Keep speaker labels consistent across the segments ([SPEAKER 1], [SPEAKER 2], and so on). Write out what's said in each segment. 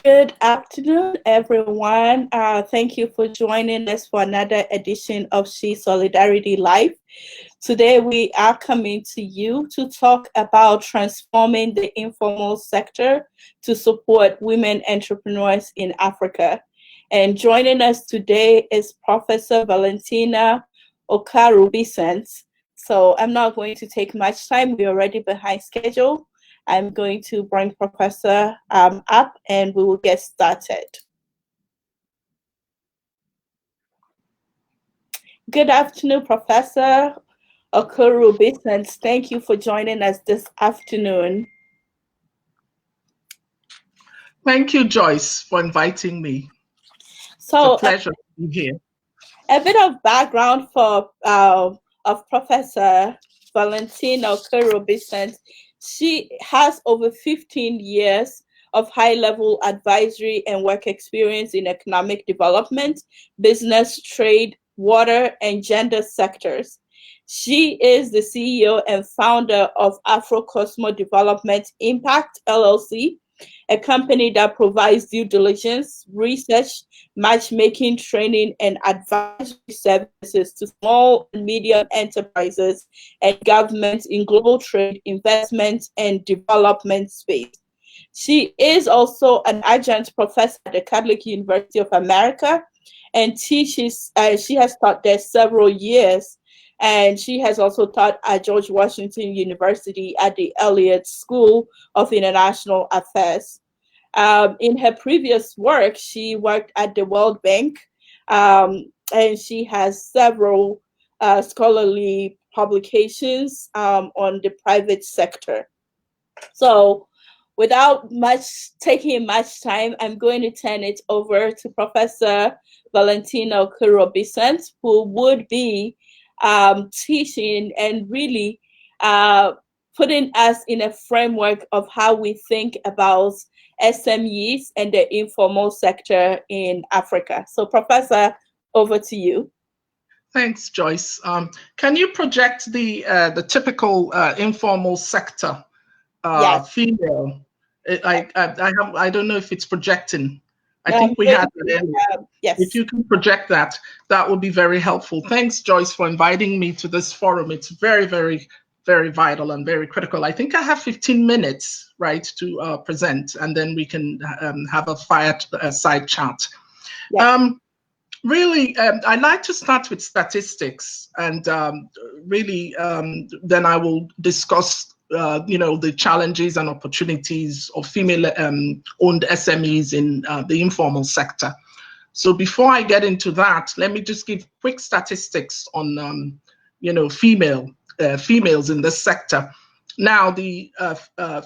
[SPEAKER 1] Good afternoon, everyone. Thank you for joining us for another edition of She Solidarity Live. Today, we are coming to you to talk about transforming the informal sector to support women entrepreneurs in Africa. And joining us today is Professor Valentina Okaru-Bissant. So I'm not going to take much time. We're already behind schedule. I'm going to bring Professor up and we will get started. Good afternoon, Professor Okaru-Bissant. Thank you for joining us this afternoon.
[SPEAKER 2] Thank you, Joyce, for inviting me. So, it's a pleasure to be here.
[SPEAKER 1] A bit of background for of Professor Valentina Okaru-Bissant. She has over 15 years of high-level advisory and work experience in economic development, business, trade, water, and gender sectors. She is the CEO and founder of Afrocosmo Development Impact, LLC, a company that provides due diligence, research, matchmaking, training, and advisory services to small and medium enterprises and governments in global trade, investment, and development space. She is also an adjunct professor at the Catholic University of America and teaches, she has taught there several years, and she has also taught at George Washington University at the Elliott School of International Affairs. In her previous work, she worked at the World Bank, and she has several scholarly publications on the private sector. So without taking much time, I'm going to turn it over to Professor Valentina Okaru-Bissant, who would be teaching and really putting us in a framework of how we think about SMEs and the informal sector in Africa. So, Professor, over to you.
[SPEAKER 2] Thanks, Joyce. Can you project the typical informal sector?
[SPEAKER 1] Yes.
[SPEAKER 2] Female. I don't know if it's projecting. I think we had it earlier.
[SPEAKER 1] Yes.
[SPEAKER 2] If you can project that, that would be very helpful. Thanks, Joyce, for inviting me to this forum. It's very, very, very vital and very critical. I think I have 15 minutes, right, to present, and then we can have a fireside chat. Yes. Really, I like to start with statistics, and then I will discuss the challenges and opportunities of female-owned SMEs in the informal sector. So before I get into that, let me just give quick statistics on, females in this sector. Now, the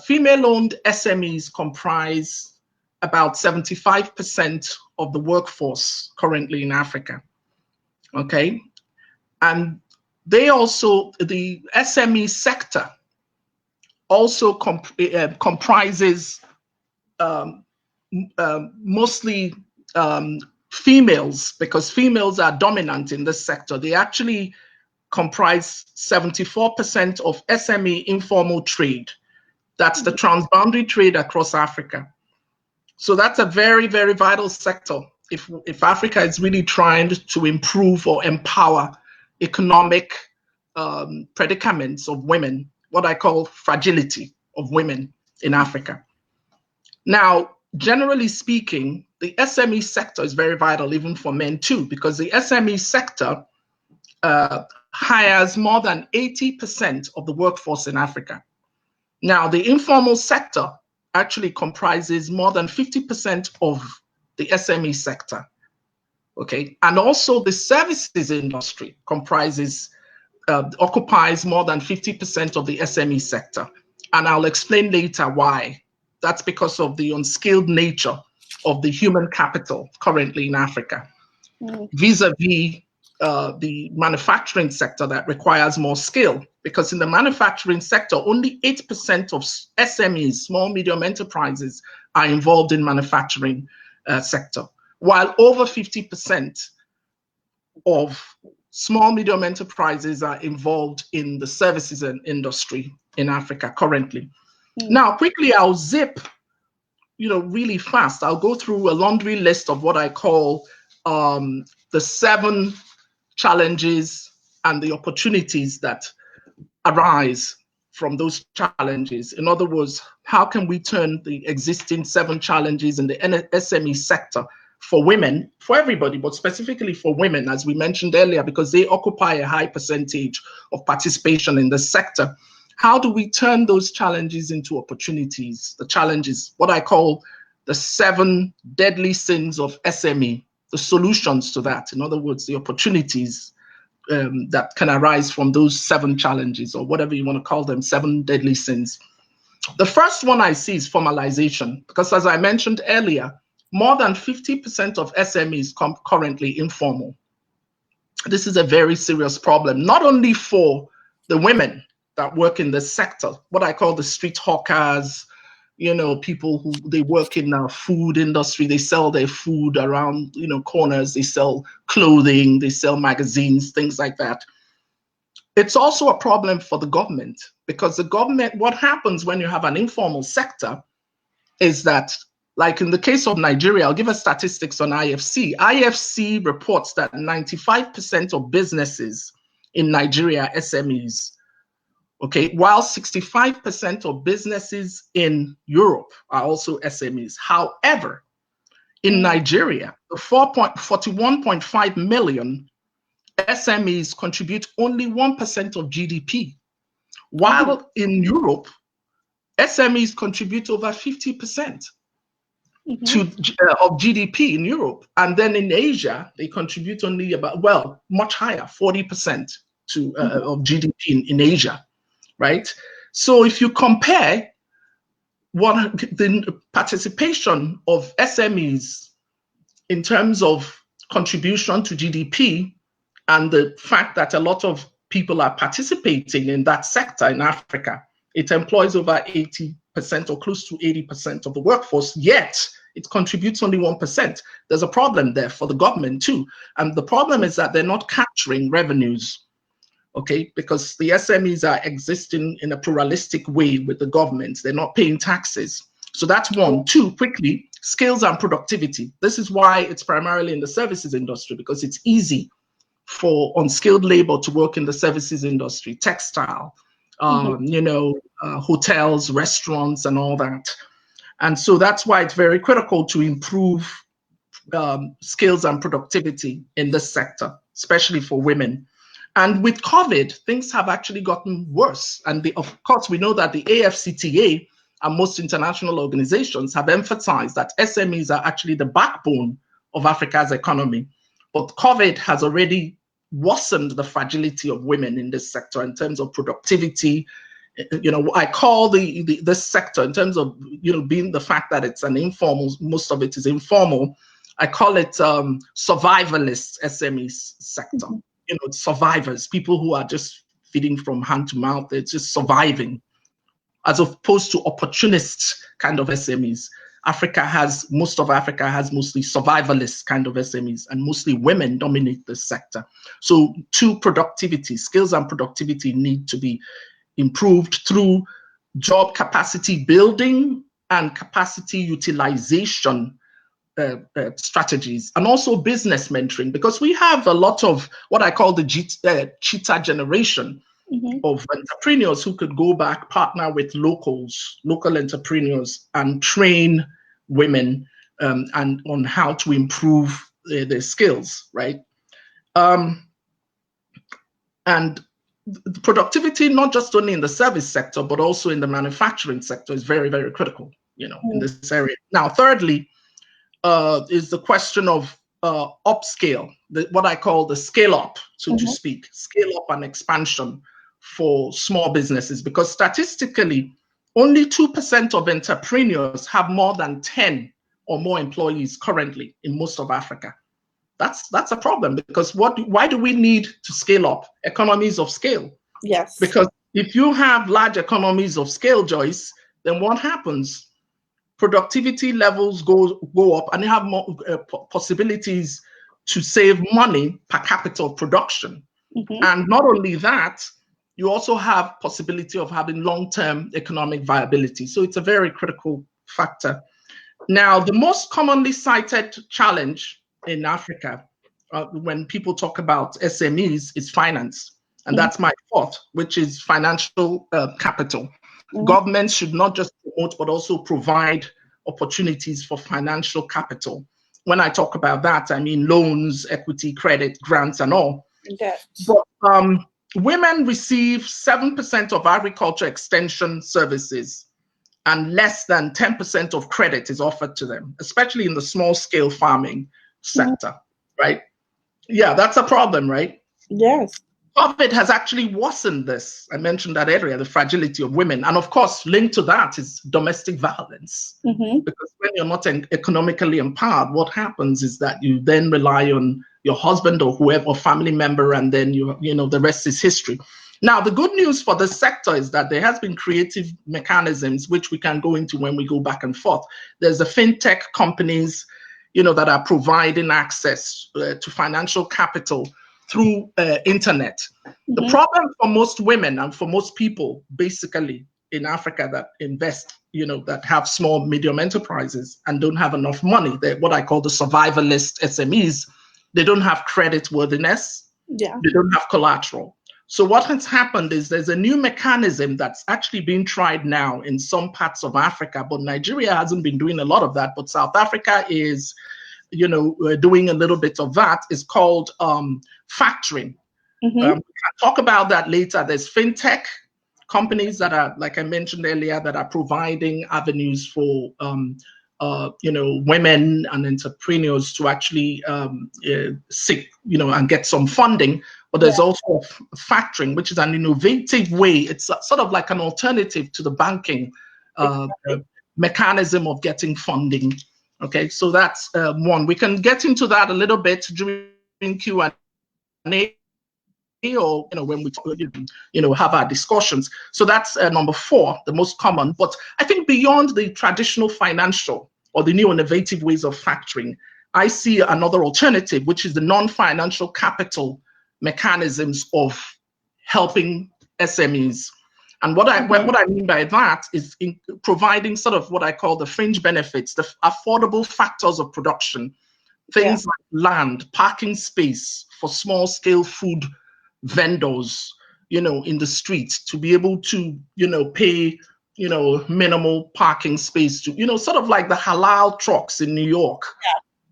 [SPEAKER 2] female-owned SMEs comprise about 75% of the workforce currently in Africa. Okay, and they also, the SME sector also comprises mostly females, because females are dominant in this sector. They actually comprise 74% of SME informal trade. That's the transboundary trade across Africa. So that's a very, very vital sector if Africa is really trying to improve or empower economic predicaments of women, what I call fragility of women in Africa. Now, generally speaking, the SME sector is very vital even for men too, because the SME sector hires more than 80% of the workforce in Africa. Now, the informal sector actually comprises more than 50% of the SME sector, okay? And also the services industry occupies more than 50% of the SME sector. And I'll explain later why. That's because of the unskilled nature of the human capital currently in Africa, vis-a-vis the manufacturing sector that requires more skill, because in the manufacturing sector, only 8% of SMEs, small, medium enterprises, are involved in manufacturing sector, while over 50% of small, medium enterprises are involved in the services industry in Africa currently. Now, quickly, I'll zip, really fast. I'll go through a laundry list of what I call the 7 challenges and the opportunities that arise from those challenges. In other words, how can we turn the existing 7 challenges in the SME sector for women, for everybody, but specifically for women, as we mentioned earlier, because they occupy a high percentage of participation in the sector. How do we turn those challenges into opportunities? The challenges, what I call the 7 deadly sins of SME, the solutions to that. In other words, the opportunities that can arise from those 7 challenges, or whatever you want to call them, 7 deadly sins. The first one I see is formalization, because as I mentioned earlier, more than 50% of SMEs currently informal. This is a very serious problem, not only for the women that work in the sector, what I call the street hawkers, people who they work in the food industry, they sell their food around, corners, they sell clothing, they sell magazines, things like that. It's also a problem for the government, because the government, what happens when you have an informal sector is that, like in the case of Nigeria, I'll give a statistics on IFC. IFC reports that 95% of businesses in Nigeria are SMEs. Okay, while 65% of businesses in Europe are also SMEs. However, in Nigeria, the 41.5 million SMEs contribute only 1% of GDP, while in Europe, SMEs contribute over 50% of GDP in Europe. And then in Asia, they contribute only about, much higher, 40% of GDP in Asia. Right? So if you compare what the participation of SMEs in terms of contribution to GDP and the fact that a lot of people are participating in that sector in Africa, it employs over 80% or close to 80% of the workforce, yet it contributes only 1%. There's a problem there for the government too. And the problem is that they're not capturing revenues. Okay, because the SMEs are existing in a pluralistic way with the government. They're not paying taxes. So that's one. 2, quickly, skills and productivity. This is why it's primarily in the services industry, because it's easy for unskilled labor to work in the services industry, textile, hotels, restaurants, and all that. And so that's why it's very critical to improve skills and productivity in this sector, especially for women. And with COVID, things have actually gotten worse. And of course, we know that the AFCTA and most international organizations have emphasized that SMEs are actually the backbone of Africa's economy. But COVID has already worsened the fragility of women in this sector in terms of productivity. I call this sector, in terms of being the fact that it's an informal, most of it is informal, I call it survivalist SME sector. Survivors, people who are just feeding from hand to mouth, they're just surviving, as opposed to opportunist kind of SMEs. Most of Africa has mostly survivalist kind of SMEs, and mostly women dominate this sector. So 2, productivity, skills and productivity need to be improved through job capacity building and capacity utilization strategies, and also business mentoring, because we have a lot of what I call the cheetah generation of entrepreneurs who could go back, partner with local entrepreneurs, and train women and on how to improve their skills, right? And the productivity, not just only in the service sector, but also in the manufacturing sector, is very, very critical, in this area. Now, thirdly, is the question of upscale, what I call the scale up, so to speak, scale up and expansion for small businesses, because statistically, only 2% of entrepreneurs have more than 10 or more employees currently in most of Africa. That's a problem, because why do we need to scale up? Economies of scale.
[SPEAKER 1] Yes.
[SPEAKER 2] Because if you have large economies of scale, Joyce, then what happens? Productivity levels go up, and you have more possibilities to save money per capita production. And not only that, you also have possibility of having long-term economic viability. So it's a very critical factor. Now, the most commonly cited challenge in Africa when people talk about SMEs is finance. And
[SPEAKER 1] Mhm.
[SPEAKER 2] that's my fourth, which is financial capital.
[SPEAKER 1] Mhm.
[SPEAKER 2] Governments should not just promote, but also provide opportunities for financial capital. When I talk about that, I mean loans, equity, credit, grants, and all.
[SPEAKER 1] Yes.
[SPEAKER 2] But women receive 7% of agriculture extension services, and less than 10% of credit is offered to them, especially in the small scale farming
[SPEAKER 1] Mhm.
[SPEAKER 2] sector, right? Yeah, that's a problem, right?
[SPEAKER 1] Yes.
[SPEAKER 2] COVID has actually worsened this. I mentioned that earlier, the fragility of women. And of course, linked to that is domestic violence.
[SPEAKER 1] Mhm.
[SPEAKER 2] Because when you're not economically empowered, what happens is that you then rely on your husband or whoever, or family member, and then the rest is history. Now, the good news for this sector is that there has been creative mechanisms which we can go into when we go back and forth. There's the fintech companies, that are providing access to financial capital through internet. The
[SPEAKER 1] Mhm.
[SPEAKER 2] problem for most women and for most people, basically in Africa that invest, that have small, medium enterprises and don't have enough money, they're what I call the survivalist SMEs. They don't have credit worthiness.
[SPEAKER 1] Yeah.
[SPEAKER 2] They don't have collateral. So what has happened is there's a new mechanism that's actually being tried now in some parts of Africa, but Nigeria hasn't been doing a lot of that. But South Africa is, doing a little bit of that. It's called factoring.
[SPEAKER 1] Mhm.
[SPEAKER 2] We can talk about that later. There's fintech companies that are, like I mentioned earlier, that are providing avenues for women and entrepreneurs to actually seek, and get some funding. But
[SPEAKER 1] Yeah.
[SPEAKER 2] there's also factoring, which is an innovative way. It's sort of like an alternative to the banking
[SPEAKER 1] Exactly.
[SPEAKER 2] mechanism of getting funding. Okay, so that's one. We can get into that a little bit during Q&A, or when we have our discussions. So that's number four, the most common. But I think beyond the traditional financial or the new innovative ways of factoring, I see another alternative, which is the non-financial capital mechanisms of helping SMEs. And what I mean by that is in providing sort of what I call the fringe benefits, the affordable factors of production,
[SPEAKER 1] Yeah.
[SPEAKER 2] things like land, parking space for small scale food vendors, in the street, to be able to, pay, minimal parking space to, sort of like the halal trucks in New York,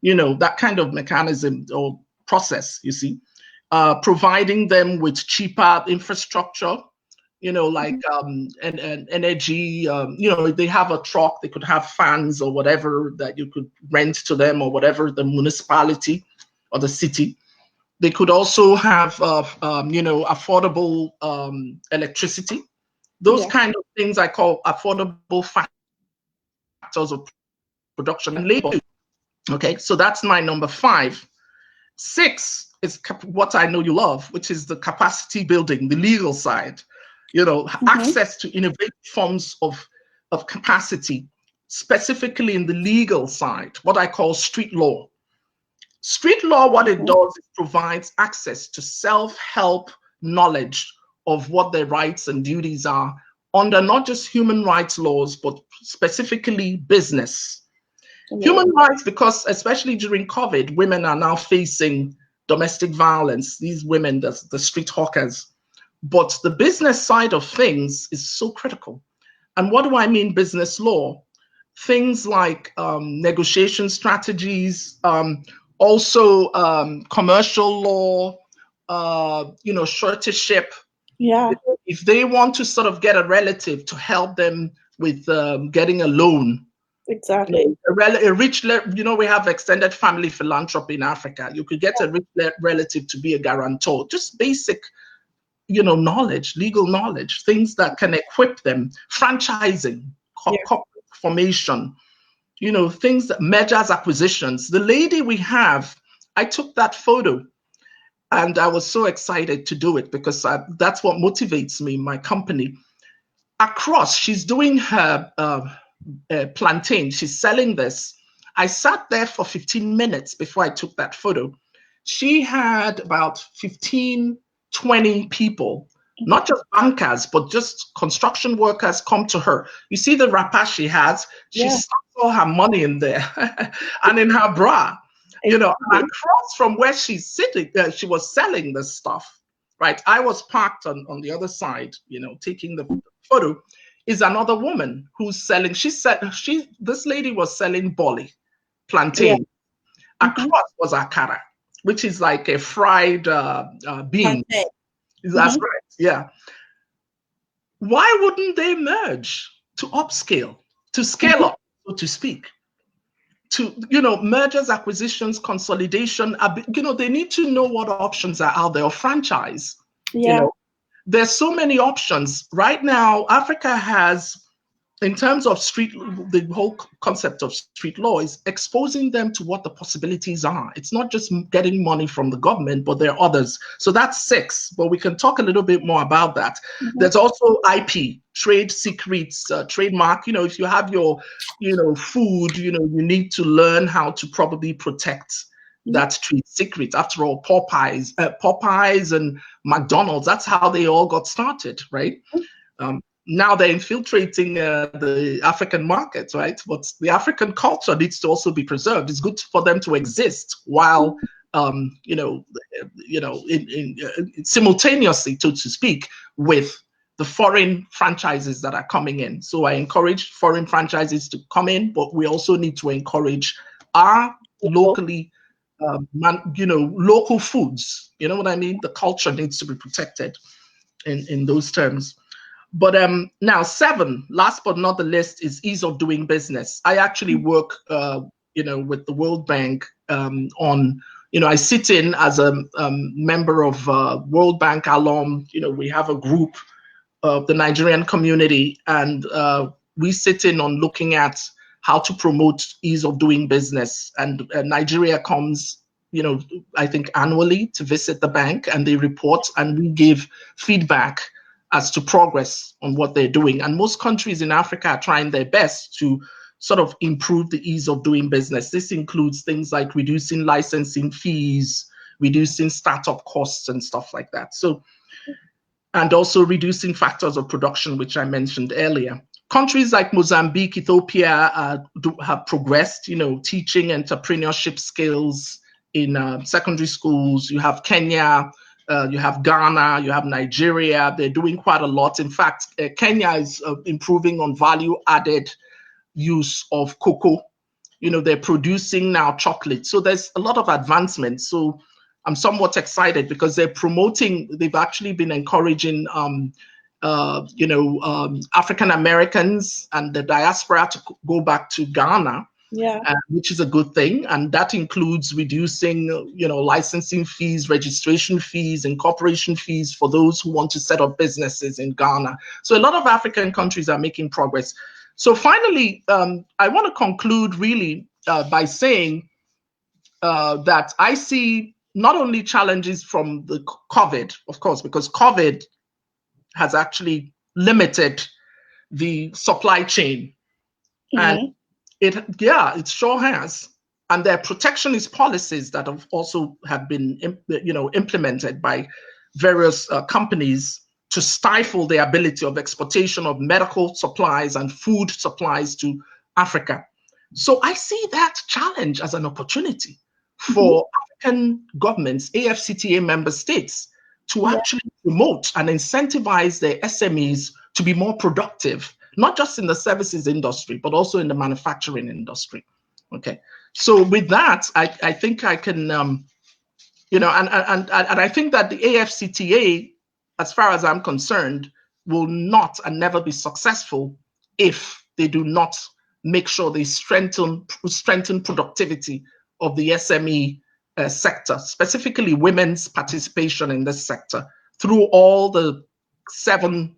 [SPEAKER 2] that kind of mechanism or process, you see, providing them with cheaper infrastructure, like and energy, they have a truck, they could have fans or whatever that you could rent to them, or whatever the municipality or the city. They could also have, affordable electricity. Those
[SPEAKER 1] Yeah.
[SPEAKER 2] kind of things I call affordable factors of production and labor. Okay, so that's my number five. Six is what I know you love, which is the capacity building, the legal side.
[SPEAKER 1] Mhm.
[SPEAKER 2] Access to innovative forms of capacity, specifically in the legal side, what I call street law. Street law, what it
[SPEAKER 1] Mhm.
[SPEAKER 2] does is provides access to self-help knowledge of what their rights and duties are under not just human rights laws, but specifically business.
[SPEAKER 1] Yeah.
[SPEAKER 2] Human rights, because especially during COVID, women are now facing domestic violence, these women, the street hawkers. But the business side of things is so critical. And what do I mean business law? Things like negotiation strategies, also commercial law, suretyship.
[SPEAKER 1] Yeah.
[SPEAKER 2] If they want to sort of get a relative to help them with getting a loan,
[SPEAKER 1] Exactly.
[SPEAKER 2] a rich, we have extended family philanthropy in Africa. You could get a rich relative to be a guarantor. Just basic, knowledge, legal knowledge, things that can equip them. Franchising,
[SPEAKER 1] Yeah.
[SPEAKER 2] corporate formation, things that mergers, acquisitions. The lady we have, I took that photo and I was so excited to do it because that's what motivates me, my company. Across, she's doing her plantain, she's selling this. I sat there for 15 minutes before I took that photo. She had about 15, 20 people, not just bankers, but just construction workers come to her. You see the wrapper she has, she
[SPEAKER 1] Yeah.
[SPEAKER 2] stuffs all her money in there and in her bra, and across from where she's sitting, she was selling the stuff, right? I was parked on the other side, taking the photo, is another woman who's selling. This lady was selling bolly,
[SPEAKER 1] Yeah.
[SPEAKER 2] plantain. Across was akara, which is like a fried bean.
[SPEAKER 1] Plantain.
[SPEAKER 2] That's right. Yeah. Why wouldn't they merge to upscale, to scale up, so to speak? To, mergers, acquisitions, consolidation, they need to know what options are out there, or franchise.
[SPEAKER 1] Yeah.
[SPEAKER 2] There's so many options. Right now, Africa has, in terms of the whole concept of street law is exposing them to what the possibilities are. It's not just getting money from the government, but there are others. So that's 6, but we can talk a little bit more about that. There's also IP, trade secrets, trademark. If you have your, food, you need to learn how to probably protect that trade secret. After all, Popeyes and McDonald's, that's how they all got started, right? Now they're infiltrating the African markets, right? But the African culture needs to also be preserved. It's good for them to exist while, simultaneously, so to speak, with the foreign franchises that are coming in. So I encourage foreign franchises to come in, but we also need to encourage our locally, local foods. You know what I mean? The culture needs to be protected in those terms. But now 7, last but not the least, is ease of doing business. I actually work, with the World Bank on, I sit in as a member of World Bank alum. We have a group of the Nigerian community, and we sit in on looking at how to promote ease of doing business. And Nigeria comes, I think annually to visit the bank, and they report, and we give feedback as to progress on what they're doing. And most countries in Africa are trying their best to sort of improve the ease of doing business. This includes things like reducing licensing fees, reducing startup costs and stuff like that. So, and also reducing factors of production, which I mentioned earlier. Countries like Mozambique, Ethiopia have progressed, teaching entrepreneurship skills in secondary schools. You have Kenya, you have Ghana, you have Nigeria. They're doing quite a lot. In fact, Kenya is improving on value-added use of cocoa. They're producing now chocolate. So there's a lot of advancement. So I'm somewhat excited because they've actually been encouraging African Americans and the diaspora to go back to Ghana, which is a good thing. And that includes reducing, licensing fees, registration fees, incorporation fees for those who want to set up businesses in Ghana. So a lot of African countries are making progress. So finally, I want to conclude really by saying that I see not only challenges from the COVID, of course, because COVID has actually limited the supply chain. And it sure has. And there are protectionist policies that have been implemented by various companies to stifle the ability of exportation of medical supplies and food supplies to Africa. So I see that challenge as an opportunity for African governments, AfCFTA member states, to actually promote and incentivize their SMEs to be more productive, not just in the services industry, but also in the manufacturing industry. Okay. So with that, I think I can, and I think that the AfCFTA, as far as I'm concerned, will not and never be successful if they do not make sure they strengthen productivity of the SME sector, specifically women's participation in this sector through all the 7,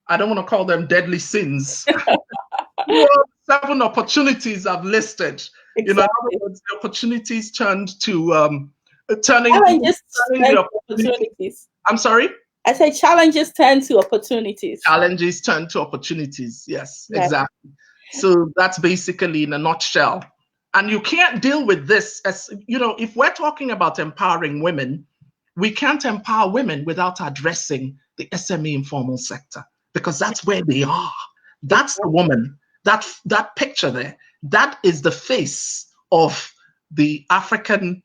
[SPEAKER 2] I don't want to call them deadly sins, 7 opportunities I've listed.
[SPEAKER 1] Exactly.
[SPEAKER 2] In other words, the opportunities turned to turning
[SPEAKER 1] the opportunities.
[SPEAKER 2] I'm sorry?
[SPEAKER 1] I say challenges turn to opportunities.
[SPEAKER 2] Challenges turn to opportunities. Yes, exactly. So that's basically in a nutshell. And you can't deal with this as, if we're talking about empowering women, we can't empower women without addressing the SME informal sector, because that's where they are. That's the woman. That picture there, that is the face of the African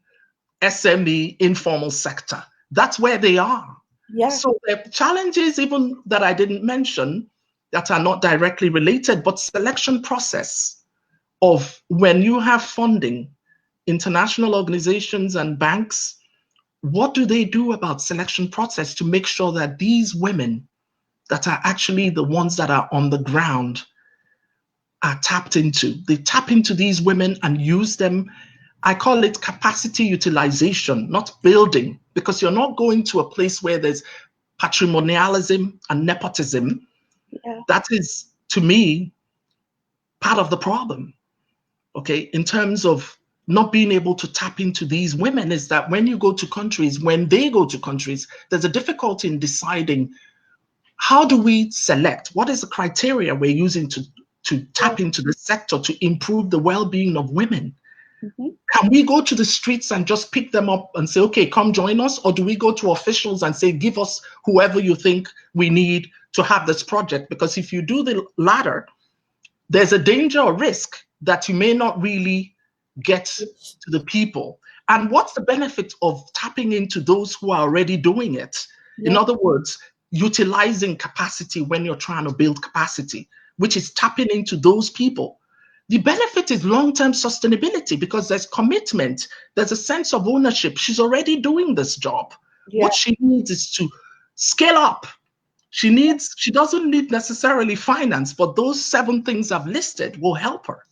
[SPEAKER 2] SME informal sector. That's where they are.
[SPEAKER 1] Yeah.
[SPEAKER 2] So the challenges even that I didn't mention that are not directly related, but selection process of when you have funding, international organizations and banks, what do they do about selection process to make sure that these women that are actually the ones that are on the ground are tapped into? They tap into these women and use them. I call it capacity utilization, not building, because you're not going to a place where there's patrimonialism and nepotism.
[SPEAKER 1] Yeah.
[SPEAKER 2] That is, to me, part of the problem. Okay, in terms of not being able to tap into these women, is that when you go to countries, when they go to countries, there's a difficulty in deciding how do we select, what is the criteria we're using to tap into the sector to improve the well-being of women. Can we go to the streets and just pick them up and say, okay, come join us? Or do we go to officials and say, give us whoever you think we need to have this project? Because if you do the latter, there's a danger or risk that you may not really get to the people. And what's the benefit of tapping into those who are already doing it? In other words, utilizing capacity when you're trying to build capacity, which is tapping into those people. The benefit is long-term sustainability because there's commitment, there's a sense of ownership. She's already doing this job. What she needs is to scale up. She doesn't need necessarily finance, but those 7 things I've listed will help her.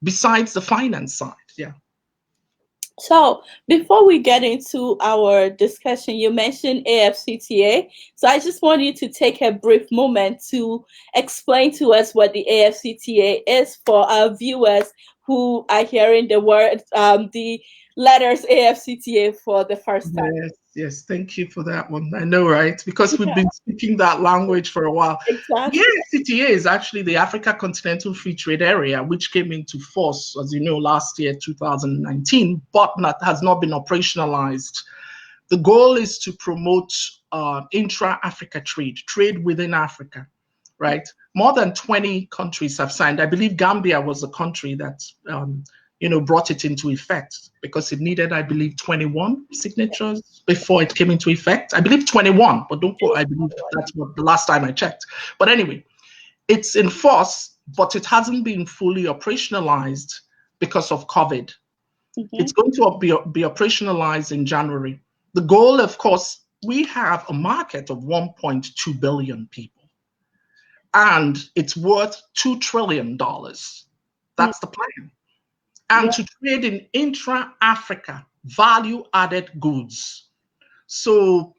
[SPEAKER 2] Besides the finance side, yeah.
[SPEAKER 1] So before we get into our discussion, you mentioned AFCTA. So I just want you to take a brief moment to explain to us what the AFCTA is for our viewers who are hearing the word, the letters AFCTA for the first time.
[SPEAKER 2] Yes, thank you for that one. I know, right? Because we've been speaking that language for a while.
[SPEAKER 1] Exactly.
[SPEAKER 2] The AFCTA is actually the Africa Continental Free Trade Area, which came into force, as you know, last year, 2019, but has not been operationalized. The goal is to promote intra-Africa trade within Africa, right? More than 20 countries have signed. I believe Gambia was the country that brought it into effect because it needed, I believe, 21 signatures before it came into effect. I believe 21, but don't quote, I believe that's what the last time I checked. But anyway, it's in force, but it hasn't been fully operationalized because of COVID. It's going to be operationalized in January. The goal, of course, we have a market of 1.2 billion people, and it's worth $2 trillion. That's the plan. And to trade in intra-Africa value-added goods. So,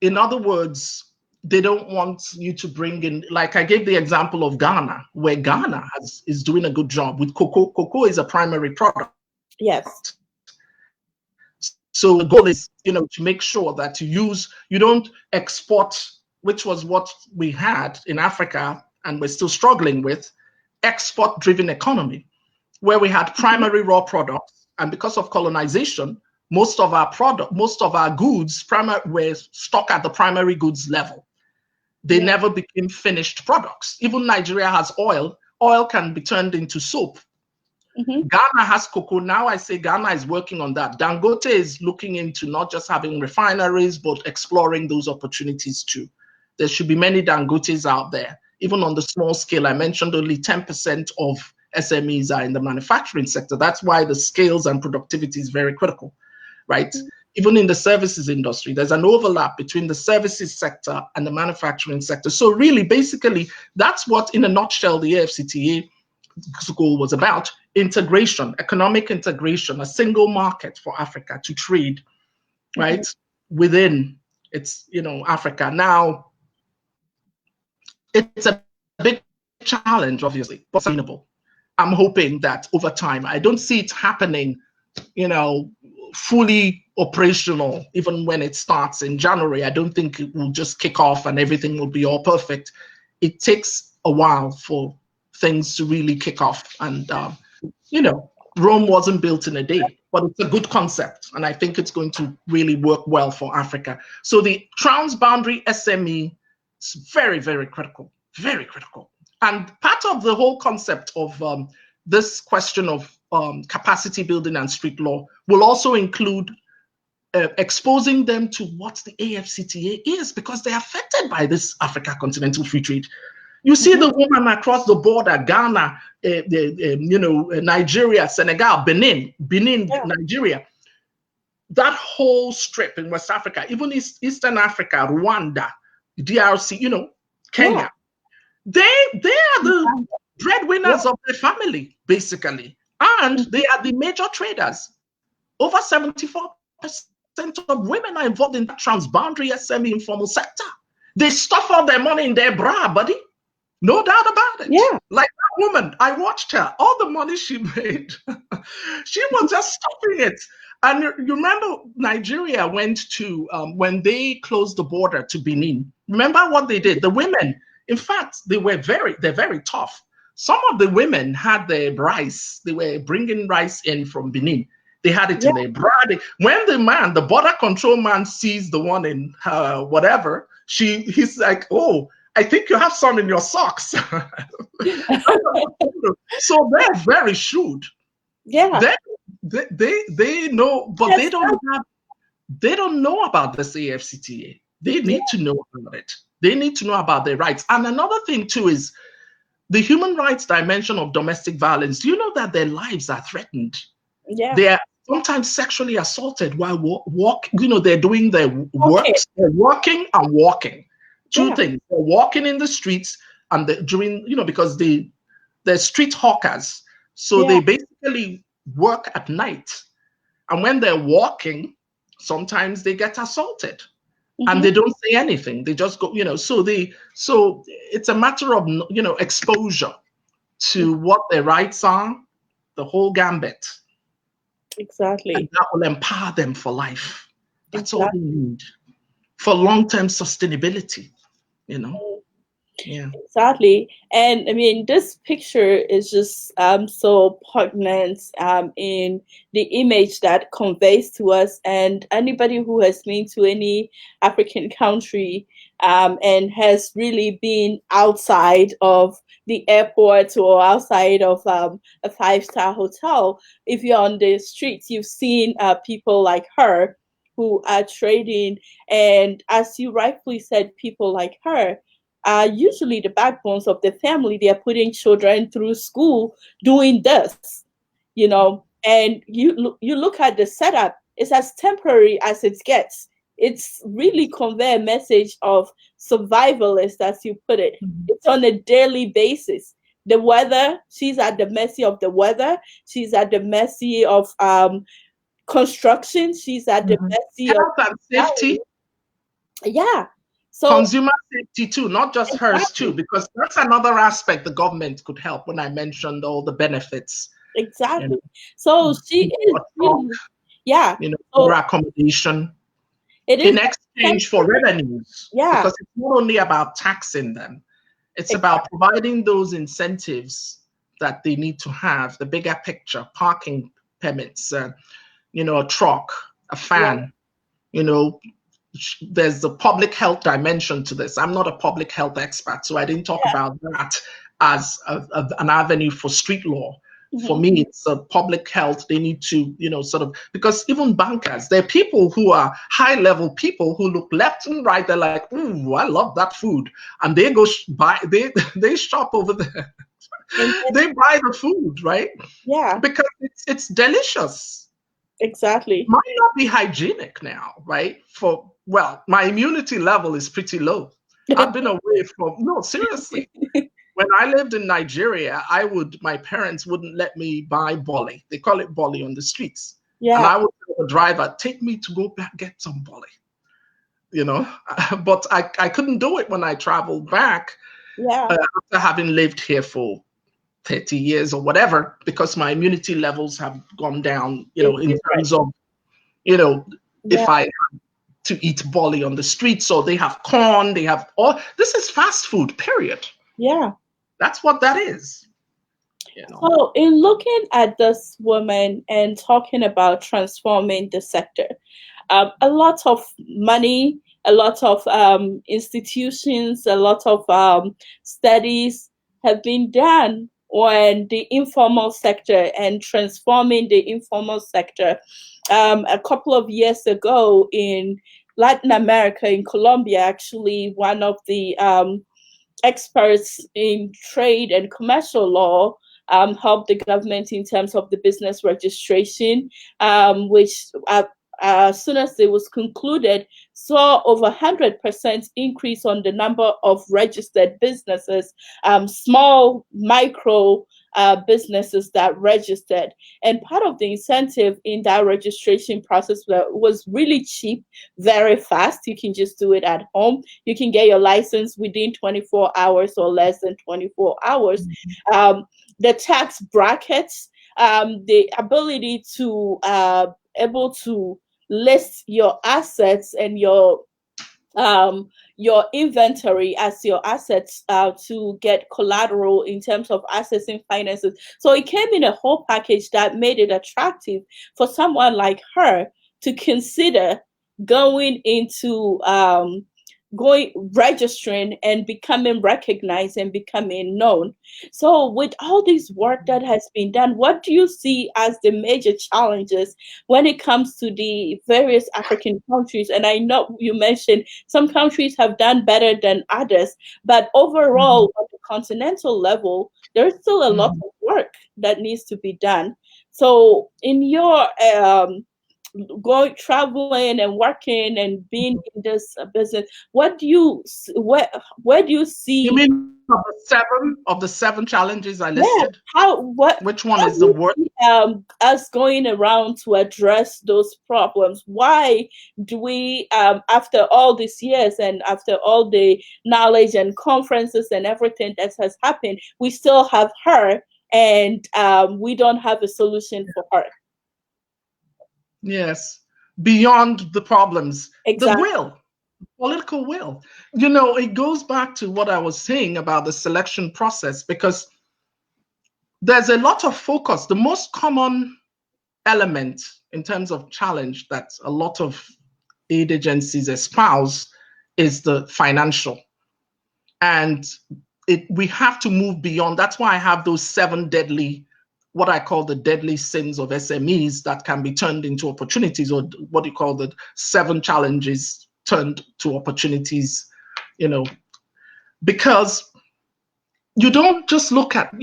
[SPEAKER 2] in other words, they don't want you to bring in, like I gave the example of Ghana, where Ghana is doing a good job with cocoa. Cocoa is a primary product.
[SPEAKER 1] Yes.
[SPEAKER 2] So the goal is, to make sure that you don't export, which was what we had in Africa and we're still struggling with, export-driven economy, where we had primary raw products, and because of colonization, most of our goods were stock at the primary goods level. They never became finished products. Even Nigeria has oil. Oil can be turned into soap. Ghana has cocoa. Now I say Ghana is working on that. Dangote is looking into not just having refineries, but exploring those opportunities too. There should be many Dangotes out there. Even on the small scale, I mentioned only 10% of SMEs are in the manufacturing sector. That's why the scales and productivity is very critical, right? Even in the services industry, there's an overlap between the services sector and the manufacturing sector. So really, basically, that's what, in a nutshell, the AFCTA goal was about: integration, economic integration, a single market for Africa to trade, right? Within Africa. Now, it's a big challenge, obviously, but sustainable. I'm hoping that over time, I don't see it happening, fully operational, even when it starts in January. I don't think it will just kick off and everything will be all perfect. It takes a while for things to really kick off. And, Rome wasn't built in a day. but it's a good concept, and I think it's going to really work well for Africa. So the transboundary SME is very, very critical, very critical. And part of the whole concept of this question of capacity building and street law will also include exposing them to what the AfCFTA is, because they're affected by this Africa Continental Free Trade. You see the woman across the border, Ghana, Nigeria, Senegal, Benin, Nigeria, that whole strip in West Africa, even Eastern Africa, Rwanda, DRC, Kenya, they are the breadwinners of their family, basically. And they are the major traders. Over 74% of women are involved in the transboundary SME informal sector. They stuff all their money in their bra, buddy. No doubt about it.
[SPEAKER 1] Yeah.
[SPEAKER 2] Like that woman, I watched her. All the money she made, she was just stuffing it. And you remember Nigeria went to, when they closed the border to Benin, remember what they did? The women, in fact, they're very tough. Some of the women had their rice. They were bringing rice in from Benin. They had it in their bra. When the border control man sees the one in whatever, he's like, oh, I think you have some in your socks. So they're very shrewd.
[SPEAKER 1] Yeah.
[SPEAKER 2] They know, but they don't know about this AfCFTA. They need to know about it. They need to know about their rights. And another thing too is the human rights dimension of domestic violence. Do you know that their lives are threatened?
[SPEAKER 1] Yeah.
[SPEAKER 2] They are sometimes sexually assaulted while they're doing their work. They're working and walking. Two things. They're walking in the streets and because they're street hawkers. So they basically work at night. And when they're walking, sometimes they get assaulted. And they don't say anything. They just go, so it's a matter of exposure to what their rights are, the whole gambit.
[SPEAKER 1] Exactly.
[SPEAKER 2] And that will empower them for life. That's all they need for long-term sustainability. Yeah.
[SPEAKER 1] Exactly. And I mean, this picture is just so poignant in the image that conveys to us. And anybody who has been to any African country and has really been outside of the airport or outside of a five-star hotel, if you're on the streets, you've seen people like her who are trading. And as you rightfully said, people like her are usually the backbones of the family. They are putting children through school doing this, and you look at the setup, it's as temporary as it gets. It's really convey a message of survivalist, as you put it. It's on a daily basis. The weather, she's at the mercy of the weather. She's at the mercy of construction. She's at the mercy
[SPEAKER 2] health and safety.
[SPEAKER 1] Yeah. So
[SPEAKER 2] consumer safety too, not just hers too, because that's another aspect the government could help when I mentioned all the benefits.
[SPEAKER 1] Exactly. So she is really,
[SPEAKER 2] for accommodation in exchange for revenues.
[SPEAKER 1] Yeah.
[SPEAKER 2] Because it's not only about taxing them, it's about providing those incentives that they need to have, the bigger picture, parking permits, a truck, a fan, there's the public health dimension to this. I'm not a public health expert, so I didn't talk about that as an avenue for street law. For me, it's a public health. They need to, because even bankers, they're people who are high-level people who look left and right. They're like, ooh, I love that food. And they go buy, they shop over there. They buy the food, right?
[SPEAKER 1] Yeah.
[SPEAKER 2] Because it's delicious.
[SPEAKER 1] Exactly.
[SPEAKER 2] Might not be hygienic now, right? My immunity level is pretty low. I've been away no, seriously. When I lived in Nigeria, my parents wouldn't let me buy bolly. They call it bolly on the streets.
[SPEAKER 1] Yeah.
[SPEAKER 2] And I would tell the driver, take me to go back, get some bolly. But I couldn't do it when I traveled back after having lived here for 30 years or whatever, because my immunity levels have gone down, in terms of, if I have to eat bolly on the street. So they have corn, this is fast food, period.
[SPEAKER 1] Yeah.
[SPEAKER 2] That's what that is.
[SPEAKER 1] So, in looking at this woman and talking about transforming the sector, a lot of money, a lot of institutions, a lot of studies have been done on the informal sector and transforming the informal sector. A couple of years ago in Latin America, in Colombia, actually, one of the experts in trade and commercial law helped the government in terms of the business registration, which as soon as it was concluded, saw over 100% increase on the number of registered businesses, small micro businesses that registered. And part of the incentive in that registration process was really cheap, very fast. You can just do it at home. You can get your license within 24 hours or less than 24 hours. The tax brackets, the ability to able to list your assets and your inventory as your assets to get collateral in terms of accessing finances. So it came in a whole package that made it attractive for someone like her to consider going into registering and becoming recognized and becoming known. So with all this work that has been done, what do you see as the major challenges when it comes to the various African countries? And I know you mentioned some countries have done better than others, but overall on the continental level, there's still a lot of work that needs to be done. So in your going traveling and working and being in this business, where do you see?
[SPEAKER 2] You mean of the seven challenges I listed? Which one is the worst?
[SPEAKER 1] Us going around to address those problems. Why do we, after all these years and after all the knowledge and conferences and everything that has happened, we still have her and we don't have a solution for her?
[SPEAKER 2] Yes, beyond the problems,
[SPEAKER 1] exactly.
[SPEAKER 2] The will, political will. It goes back to what I was saying about the selection process, because there's a lot of focus. The most common element in terms of challenge that a lot of aid agencies espouse is the financial. And we have to move beyond. That's why I have those seven deadly, what I call the deadly sins of SMEs that can be turned into opportunities, or what you call the seven challenges turned to opportunities, because you don't just look at,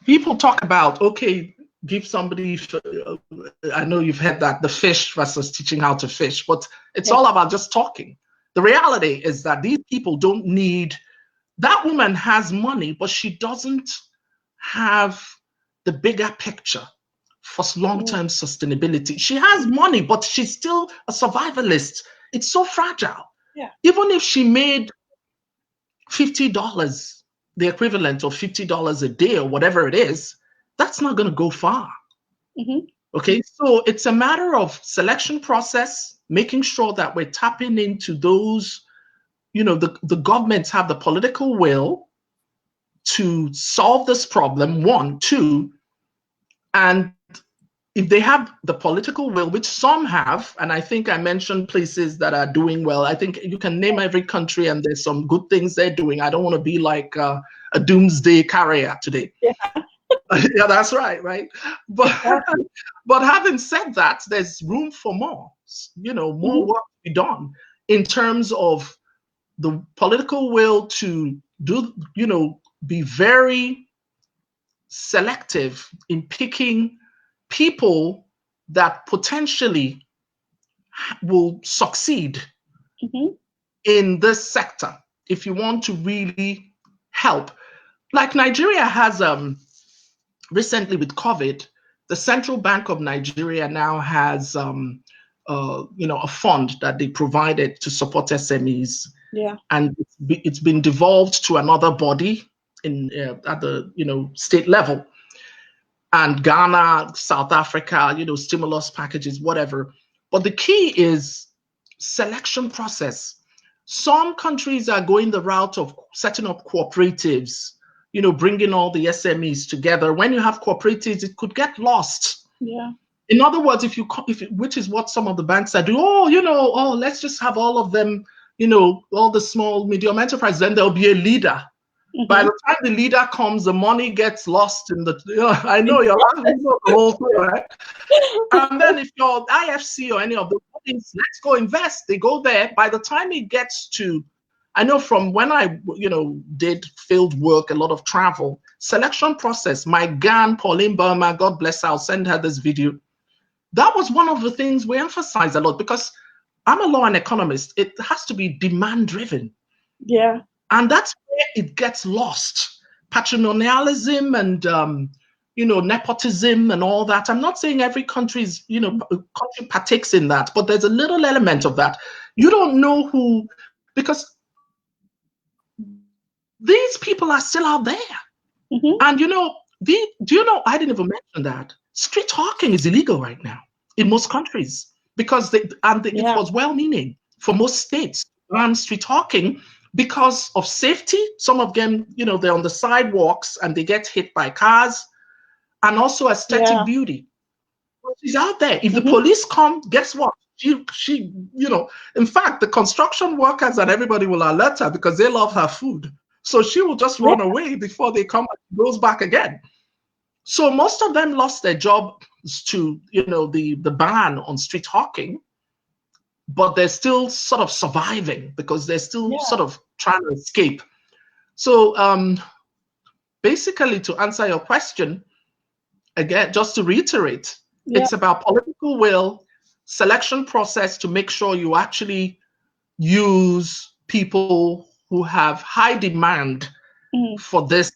[SPEAKER 2] people talk about, okay, give somebody, I know you've heard that, the fish versus teaching how to fish, but it's all about just talking. The reality is that these people don't need, that woman has money, but she doesn't have the bigger picture for long-term sustainability. She has money, but she's still a survivalist. It's so fragile. Even if she made $50, the equivalent of $50 a day or whatever it is, that's not going to go far. Okay, so it's a matter of selection process, making sure that we're tapping into those, the governments have the political will to solve this problem, one. Two, and if they have the political will, which some have, and I think I mentioned places that are doing well. I think you can name every country and there's some good things they're doing. I don't want to be like a doomsday carrier today. Yeah, that's right? But but having said that, there's room for more, more work to be done in terms of the political will to do, be very selective in picking people that potentially will succeed in this sector if you want to really help. Like Nigeria has recently with COVID, the Central Bank of Nigeria now has a fund that they provided to support SMEs. And it's been devolved to another body at the state level. And Ghana, South Africa, stimulus packages, whatever. But the key is selection process. Some countries are going the route of setting up cooperatives, bringing all the SMEs together. When you have cooperatives, it could get lost.
[SPEAKER 1] Yeah.
[SPEAKER 2] In other words, which is what some of the banks are doing. Let's just have all of them, all the small, medium enterprises. Then there'll be a leader. By the time the leader comes, the money gets lost in the. I know you're laughing, the whole thing, right? And then if you're IFC or any of the bodies, let's go invest. They go there. By the time it gets to, I know from when I, did field work, a lot of travel, selection process. My GAN, Pauline Burma, God bless her, I'll send her this video. That was one of the things we emphasize a lot because I'm a law and economist. It has to be demand driven.
[SPEAKER 1] Yeah.
[SPEAKER 2] And that's where it gets lost. Patrimonialism and, nepotism and all that. I'm not saying every country's, country partakes in that, but there's a little element of that. You don't know who, because these people are still out there. And, do you know, I didn't even mention that. Street talking is illegal right now in most countries because it was well-meaning for most states around street talking. Because of safety, some of them, they're on the sidewalks and they get hit by cars, and also aesthetic beauty. She's out there. If the police come, guess what? She, in fact, the construction workers and everybody will alert her because they love her food. So she will just run away before they come and goes back again. So most of them lost their jobs to, the ban on street hawking. But they're still sort of surviving because they're still sort of trying to escape. So basically, to answer your question, again, just to reiterate, it's about political will, selection process to make sure you actually use people who have high demand for this,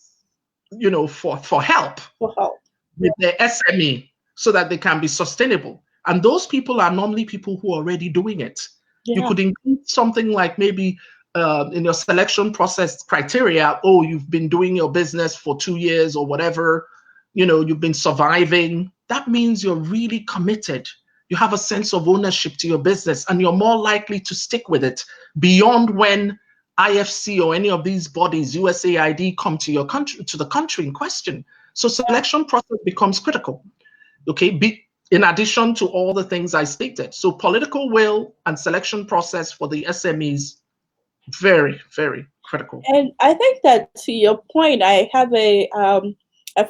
[SPEAKER 2] for help with their SME so that they can be sustainable. And those people are normally people who are already doing it. Yeah. You could include something like maybe in your selection process criteria, you've been doing your business for 2 years or whatever, you've been surviving. That means you're really committed. You have a sense of ownership to your business and you're more likely to stick with it beyond when IFC or any of these bodies, USAID, come to your country, to the country in question. So selection process becomes critical. Okay. In addition to all the things I stated. So political will and selection process for the SMEs, very, very critical.
[SPEAKER 1] And I think that to your point, I have a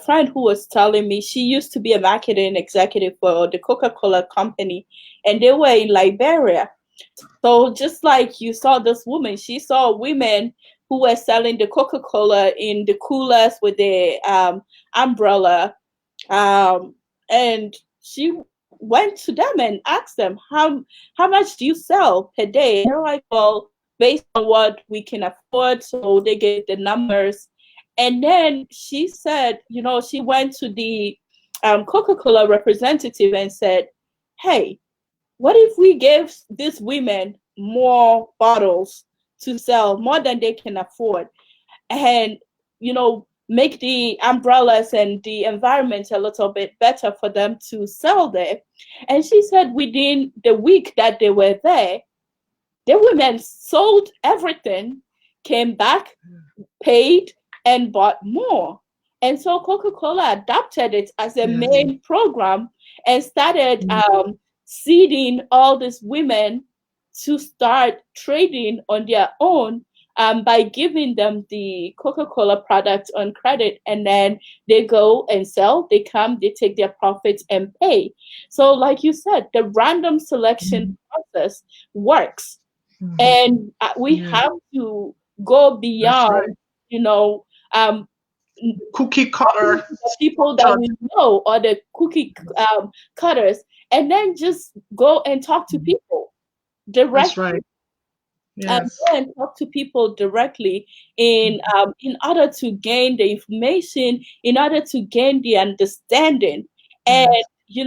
[SPEAKER 1] friend who was telling me she used to be a marketing executive for the Coca-Cola company, and they were in Liberia. So just like you saw this woman, she saw women who were selling the Coca-Cola in the coolers with the umbrella, and she went to them and asked them, how much do you sell per day? And they're like, well, based on what we can afford. So they gave the numbers. And then she said, she went to the Coca-Cola representative and said, hey, what if we gave these women more bottles to sell, more than they can afford? And, make the umbrellas and the environment a little bit better for them to sell there. And she said within the week that they were there, the women sold everything, came back, paid, and bought more. And so Coca-Cola adopted it as a main program and started seeding all these women to start trading on their own by giving them the Coca-Cola product on credit, and then they go and sell, they come, they take their profits and pay. So like you said, the random selection process works. And we have to go beyond,
[SPEAKER 2] cookie cutter
[SPEAKER 1] people that we know, or the cookie cutters, and then just go and talk to people directly.
[SPEAKER 2] That's right. Yes.
[SPEAKER 1] Go and talk to people directly in order to gain the information, in order to gain the understanding. And you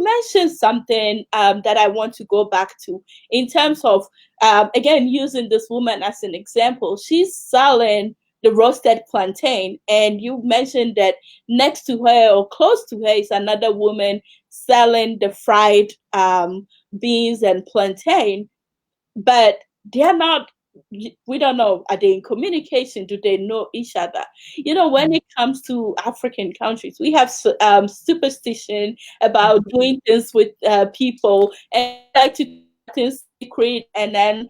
[SPEAKER 1] mentioned something that I want to go back to in terms of again using this woman as an example. She's selling the roasted plantain, and you mentioned that next to her or close to her is another woman selling the fried beans and plantain. But they're not we don't know, are they in communication, do they know each other? When it comes to African countries, we have superstition about doing things with people, and like to do things secret and then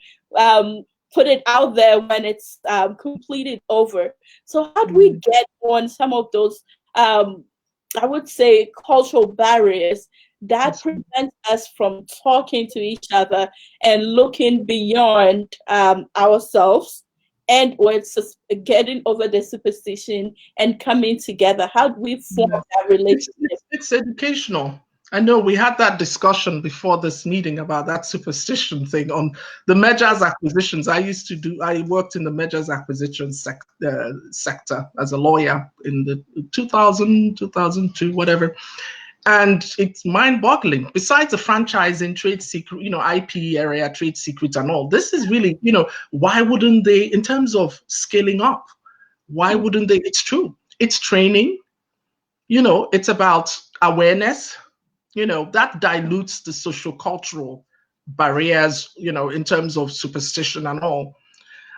[SPEAKER 1] put it out there when it's completed over. So how do we get on some of those I would say cultural barriers that prevent us from talking to each other and looking beyond ourselves, and when getting over the superstition and coming together? How do we form that relationship?
[SPEAKER 2] It's educational. I know we had that discussion before this meeting about that superstition thing on the mergers acquisitions. I worked in the mergers acquisition sector as a lawyer in the 2000, 2002, whatever. And it's mind-boggling. Besides the franchising, trade secret, IP area, trade secrets and all, this is really, why wouldn't they, in terms of scaling up, why wouldn't they? It's true. It's training, it's about awareness, that dilutes the social cultural barriers, in terms of superstition and all.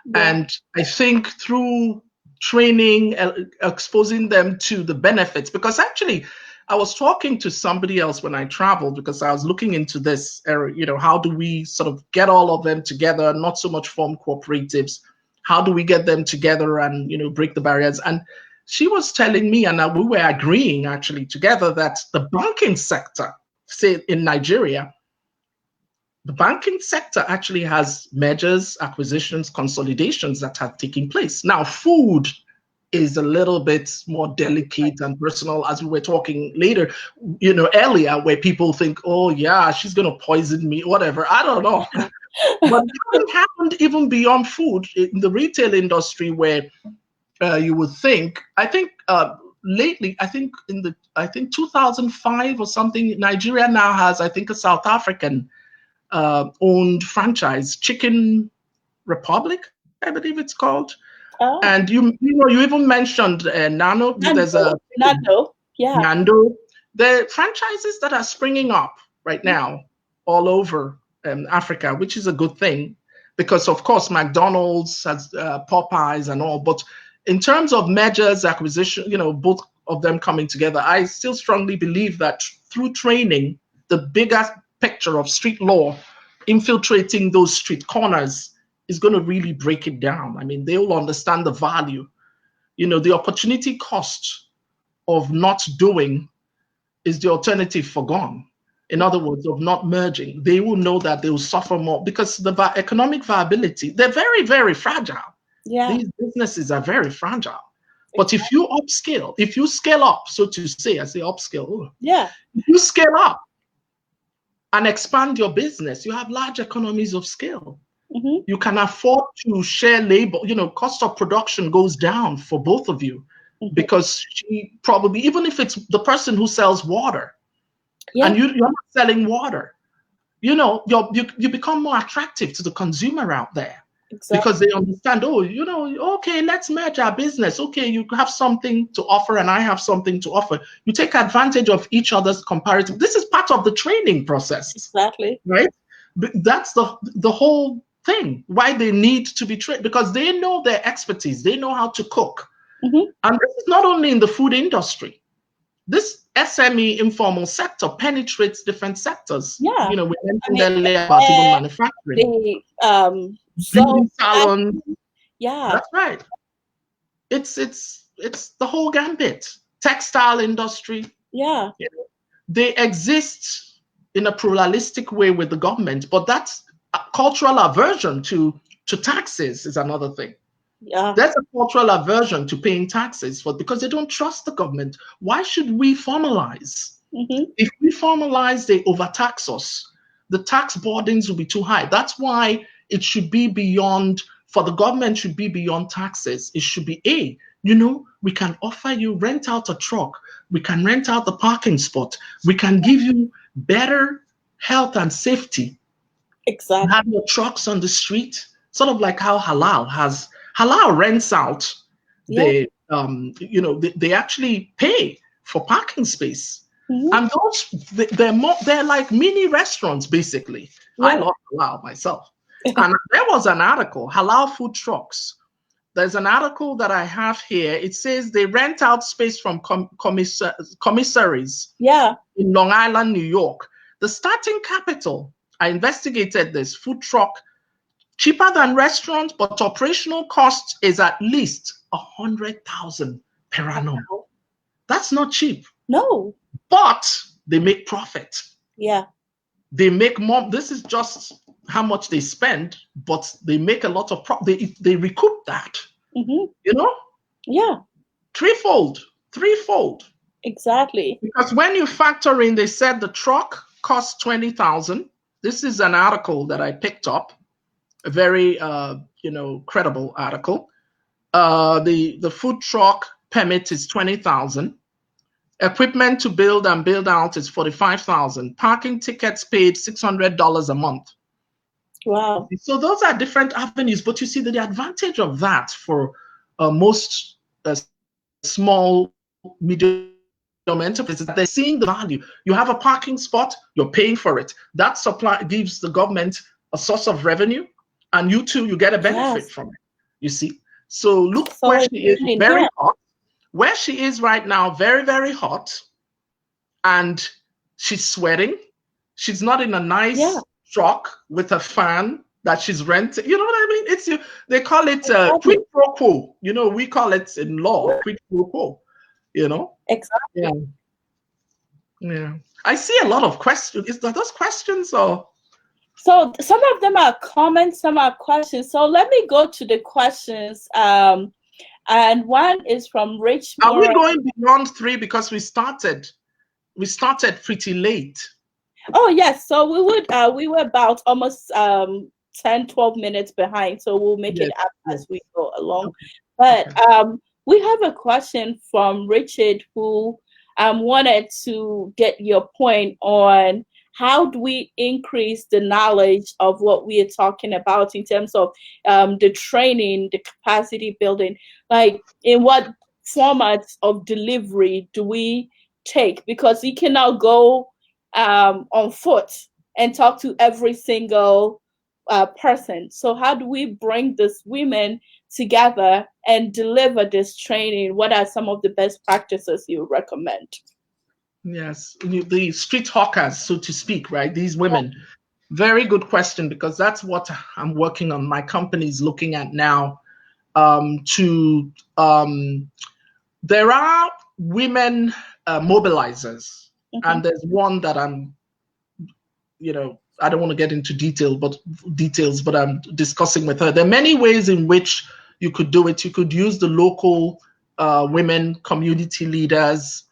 [SPEAKER 1] Yeah.
[SPEAKER 2] And I think through training, exposing them to the benefits, because actually I was talking to somebody else when I traveled, because I was looking into this area, how do we sort of get all of them together, not so much form cooperatives, how do we get them together and, break the barriers? And she was telling me, and we were agreeing actually together, that the banking sector, say in Nigeria, the banking sector actually has mergers, acquisitions, consolidations that have taken place. Now, food is a little bit more delicate and personal, as we were talking later, earlier, where people think, oh yeah, she's going to poison me, whatever. I don't know. But it happened even beyond food in the retail industry, where you would think, I think lately, I think 2005 or something, Nigeria now has, I think, a South African owned franchise, Chicken Republic, I believe it's called.
[SPEAKER 1] Oh.
[SPEAKER 2] And you even mentioned Nano. There's a
[SPEAKER 1] Nando. Yeah.
[SPEAKER 2] Nando. The franchises that are springing up right now all over Africa, which is a good thing, because of course McDonald's has Popeyes and all. But in terms of mergers, acquisition, both of them coming together, I still strongly believe that through training, the bigger picture of street law infiltrating those street corners is going to really break it down. I mean, they will understand the value, the opportunity cost of not doing is the alternative forgone. In other words, of not merging. They will know that they will suffer more, because the economic viability, they're very, very fragile.
[SPEAKER 1] Yeah.
[SPEAKER 2] These businesses are very fragile. But if you upscale, if you scale up, so to say, I say upscale.
[SPEAKER 1] Yeah.
[SPEAKER 2] If you scale up and expand your business, you have large economies of scale.
[SPEAKER 1] Mm-hmm.
[SPEAKER 2] You can afford to share labor, cost of production goes down for both of you, because she probably, even if it's the person who sells water, and you're not selling water, you become more attractive to the consumer out there. Exactly. Because they understand, okay, let's merge our business. Okay, you have something to offer and I have something to offer. You take advantage of each other's comparative. This is part of the training process.
[SPEAKER 1] Exactly.
[SPEAKER 2] Right? That's the whole thing, why they need to be trained, because they know their expertise. They know how to cook. And this is not only in the food industry. This SME informal sector penetrates different sectors.
[SPEAKER 1] Yeah.
[SPEAKER 2] We mentioned earlier about even manufacturing. Beauty salon.
[SPEAKER 1] Yeah.
[SPEAKER 2] That's right. It's the whole gambit. Textile industry.
[SPEAKER 1] Yeah.
[SPEAKER 2] They exist in a pluralistic way with the government, but that's a cultural aversion to taxes is another thing.
[SPEAKER 1] Yeah.
[SPEAKER 2] There's a cultural aversion to paying taxes because they don't trust the government. Why should we formalize? If we formalize, they overtax us. The tax burdens will be too high. That's why it should be beyond, for the government should be beyond taxes. It should be, we can offer you, rent out a truck. We can rent out the parking spot. We can give you better health and safety.
[SPEAKER 1] Exactly.
[SPEAKER 2] You have your trucks on the street, sort of like how Halal rents out. They actually pay for parking space. And those, they're like mini restaurants, basically. Yeah. I love Halal myself. And there was an article, halal food trucks. There's an article that I have here. It says they rent out space from commissaries
[SPEAKER 1] Yeah.
[SPEAKER 2] in Long Island, New York. The starting capital, I investigated this, food truck, cheaper than restaurants, but operational cost is at least 100,000 per annum.
[SPEAKER 1] Wow.
[SPEAKER 2] That's not cheap.
[SPEAKER 1] No.
[SPEAKER 2] But they make profit.
[SPEAKER 1] Yeah.
[SPEAKER 2] They make more. This is just how much they spend, but they make a lot of profit. They recoup that.
[SPEAKER 1] Mm-hmm.
[SPEAKER 2] You know?
[SPEAKER 1] Yeah.
[SPEAKER 2] Threefold.
[SPEAKER 1] Exactly.
[SPEAKER 2] Because when you factor in, they said the truck costs 20,000. This is an article that I picked up, a very credible article. The food truck permit is 20,000. Equipment to build and build out is 45,000. Parking tickets paid $600 a month.
[SPEAKER 1] Wow.
[SPEAKER 2] So those are different avenues, but you see the advantage of that for most small, medium enterprises, they're seeing the value. You have a parking spot, you're paying for it. That supply gives the government a source of revenue, and you too, you get a benefit from it. You see? So look where she is, very hot. Where she is right now, very, very hot. And she's sweating. She's not in a nice truck with a fan that she's renting. You know what I mean? It's they call it quid pro quo. You know, we call it in law quid pro quo. You know?
[SPEAKER 1] Exactly.
[SPEAKER 2] Yeah. I see a lot of questions. Is that those questions or?
[SPEAKER 1] So some of them are comments, some are questions. So let me go to the questions. And one is from Rich.
[SPEAKER 2] Are we going beyond 3 because we started pretty late?
[SPEAKER 1] Oh yes. So we were about almost 10-12 minutes behind. So we'll make it up as we go along. But we have a question from Richard who wanted to get your point on how do we increase the knowledge of what we are talking about in terms of the training, the capacity building, like in what formats of delivery do we take? Because you cannot go on foot and talk to every single person. So how do we bring these women together and deliver this training? What are some of the best practices you recommend?
[SPEAKER 2] Yes, the street hawkers, so to speak, right? These women. Very good question, because that's what I'm working on. My company is looking at now. There are women mobilizers, and there's one that I'm, I don't want to get into details, but I'm discussing with her. There are many ways in which you could do it. You could use the local women community leaders,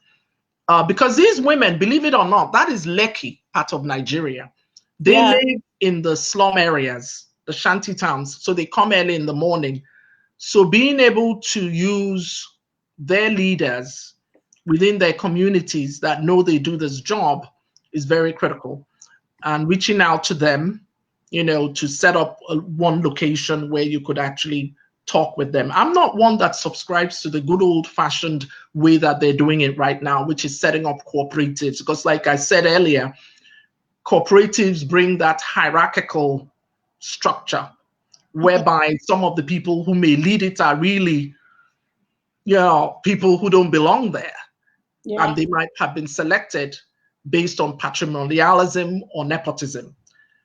[SPEAKER 2] because these women, believe it or not, that is Lekki, part of Nigeria. They live in the slum areas, the shanty towns, so they come early in the morning. So being able to use their leaders within their communities that know they do this job is very critical. And reaching out to them, to set up one location where you could actually talk with them. I'm not one that subscribes to the good old-fashioned way that they're doing it right now, which is setting up cooperatives. Because like I said earlier, cooperatives bring that hierarchical structure whereby some of the people who may lead it are really, people who don't belong there. And they might have been selected based on patrimonialism or nepotism.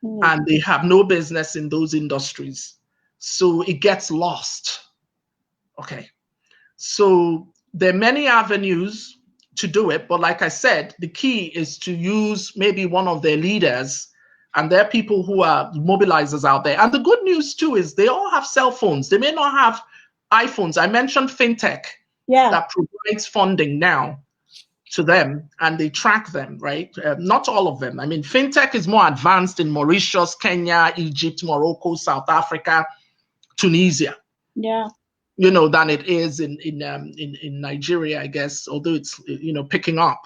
[SPEAKER 2] And they have no business in those industries. So it gets lost. Okay. So there are many avenues to do it. But like I said, the key is to use maybe one of their leaders, and there are people who are mobilizers out there. And the good news too is they all have cell phones. They may not have iPhones. I mentioned fintech that provides funding now to them, and they track them, right? Not all of them. I mean, fintech is more advanced in Mauritius, Kenya, Egypt, Morocco, South Africa, Tunisia. Than it is in Nigeria, I guess, although it's picking up.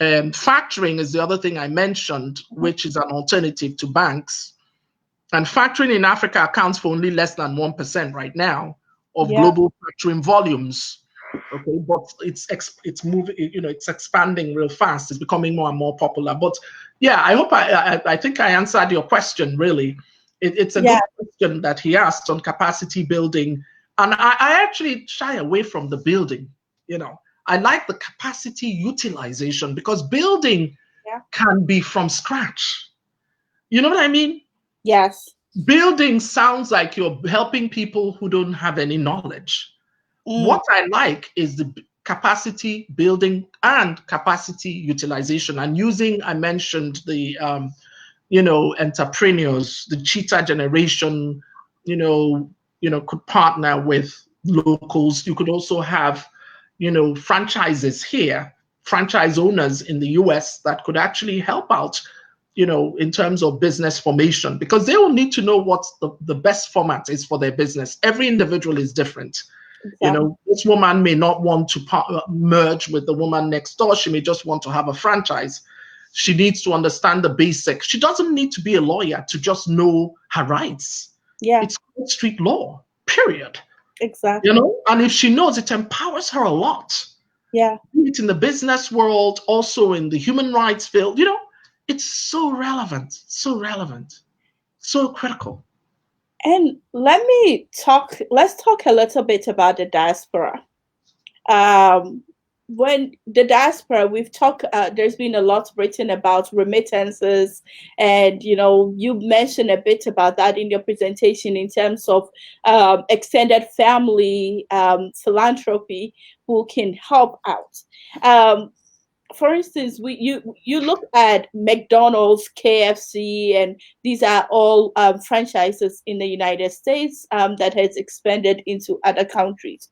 [SPEAKER 2] Factoring is the other thing I mentioned, which is an alternative to banks. And factoring in Africa accounts for only less than 1% right now of global factoring volumes. Okay, but it's moving, it's expanding real fast. It's becoming more and more popular. But yeah, I hope I think I answered your question really. It's a
[SPEAKER 1] Yeah.
[SPEAKER 2] good question that he asked on capacity building. And I actually shy away from the building. I like the capacity utilization, because building
[SPEAKER 1] Yeah.
[SPEAKER 2] can be from scratch. You know what I mean?
[SPEAKER 1] Yes.
[SPEAKER 2] Building sounds like you're helping people who don't have any knowledge.
[SPEAKER 1] Mm.
[SPEAKER 2] What I like is the capacity building and capacity utilization. And using, I mentioned the entrepreneurs, the cheetah generation, could partner with locals. You could also have, franchises here, franchise owners in the US that could actually help out, in terms of business formation, because they will need to know what the best format is for their business. Every individual is different.
[SPEAKER 1] Exactly.
[SPEAKER 2] This woman may not want to merge with the woman next door. She may just want to have a franchise. She needs to understand the basics. She doesn't need to be a lawyer to just know her rights.
[SPEAKER 1] Yeah.
[SPEAKER 2] It's called street law, period.
[SPEAKER 1] Exactly.
[SPEAKER 2] And if she knows, it empowers her a lot.
[SPEAKER 1] Yeah.
[SPEAKER 2] It's in the business world, also in the human rights field. It's so relevant, so critical.
[SPEAKER 1] And let's talk a little bit about the diaspora. When the diaspora, we've talked, there's been a lot written about remittances, and you mentioned a bit about that in your presentation in terms of extended family philanthropy who can help out. For instance, you look at McDonald's, KFC, and these are all franchises in the United States that has expanded into other countries.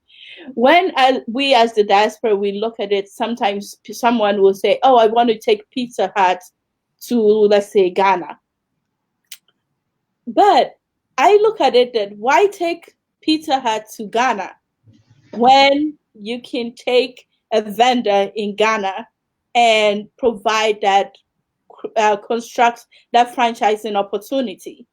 [SPEAKER 1] When we as the diaspora, we look at it, sometimes someone will say, oh, I want to take Pizza Hut to, let's say, Ghana. But I look at it that why take Pizza Hut to Ghana when you can take a vendor in Ghana and provide that, construct that franchising opportunity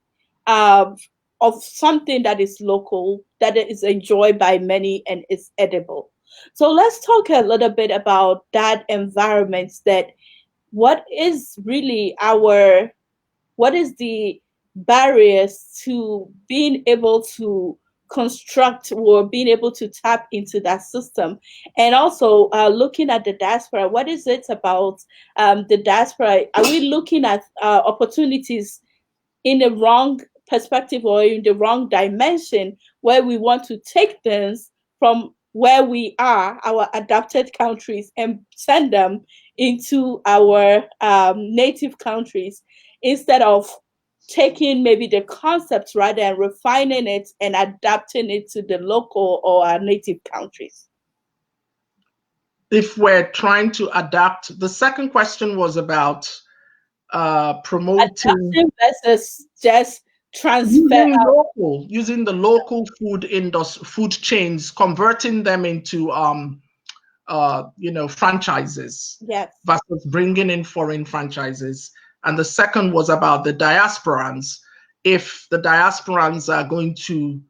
[SPEAKER 1] um, of something that is local, that is enjoyed by many and is edible. So let's talk a little bit about that environment. That what is really what is the barriers to being able to construct or being able to tap into that system, and also looking at the diaspora, what is it about the diaspora? Are we looking at opportunities in the wrong perspective or in the wrong dimension, where we want to take things from where we are, our adapted countries, and send them into our native countries, instead of taking maybe the concepts rather and refining it and adapting it to the local or our native countries?
[SPEAKER 2] If we're trying to adapt, the second question was about promoting
[SPEAKER 1] Adapting versus just transfer.
[SPEAKER 2] using the local food industry, food chains, converting them into franchises
[SPEAKER 1] Yes,
[SPEAKER 2] versus bringing in foreign franchises. And the second was about the diasporans. If the diasporans are going to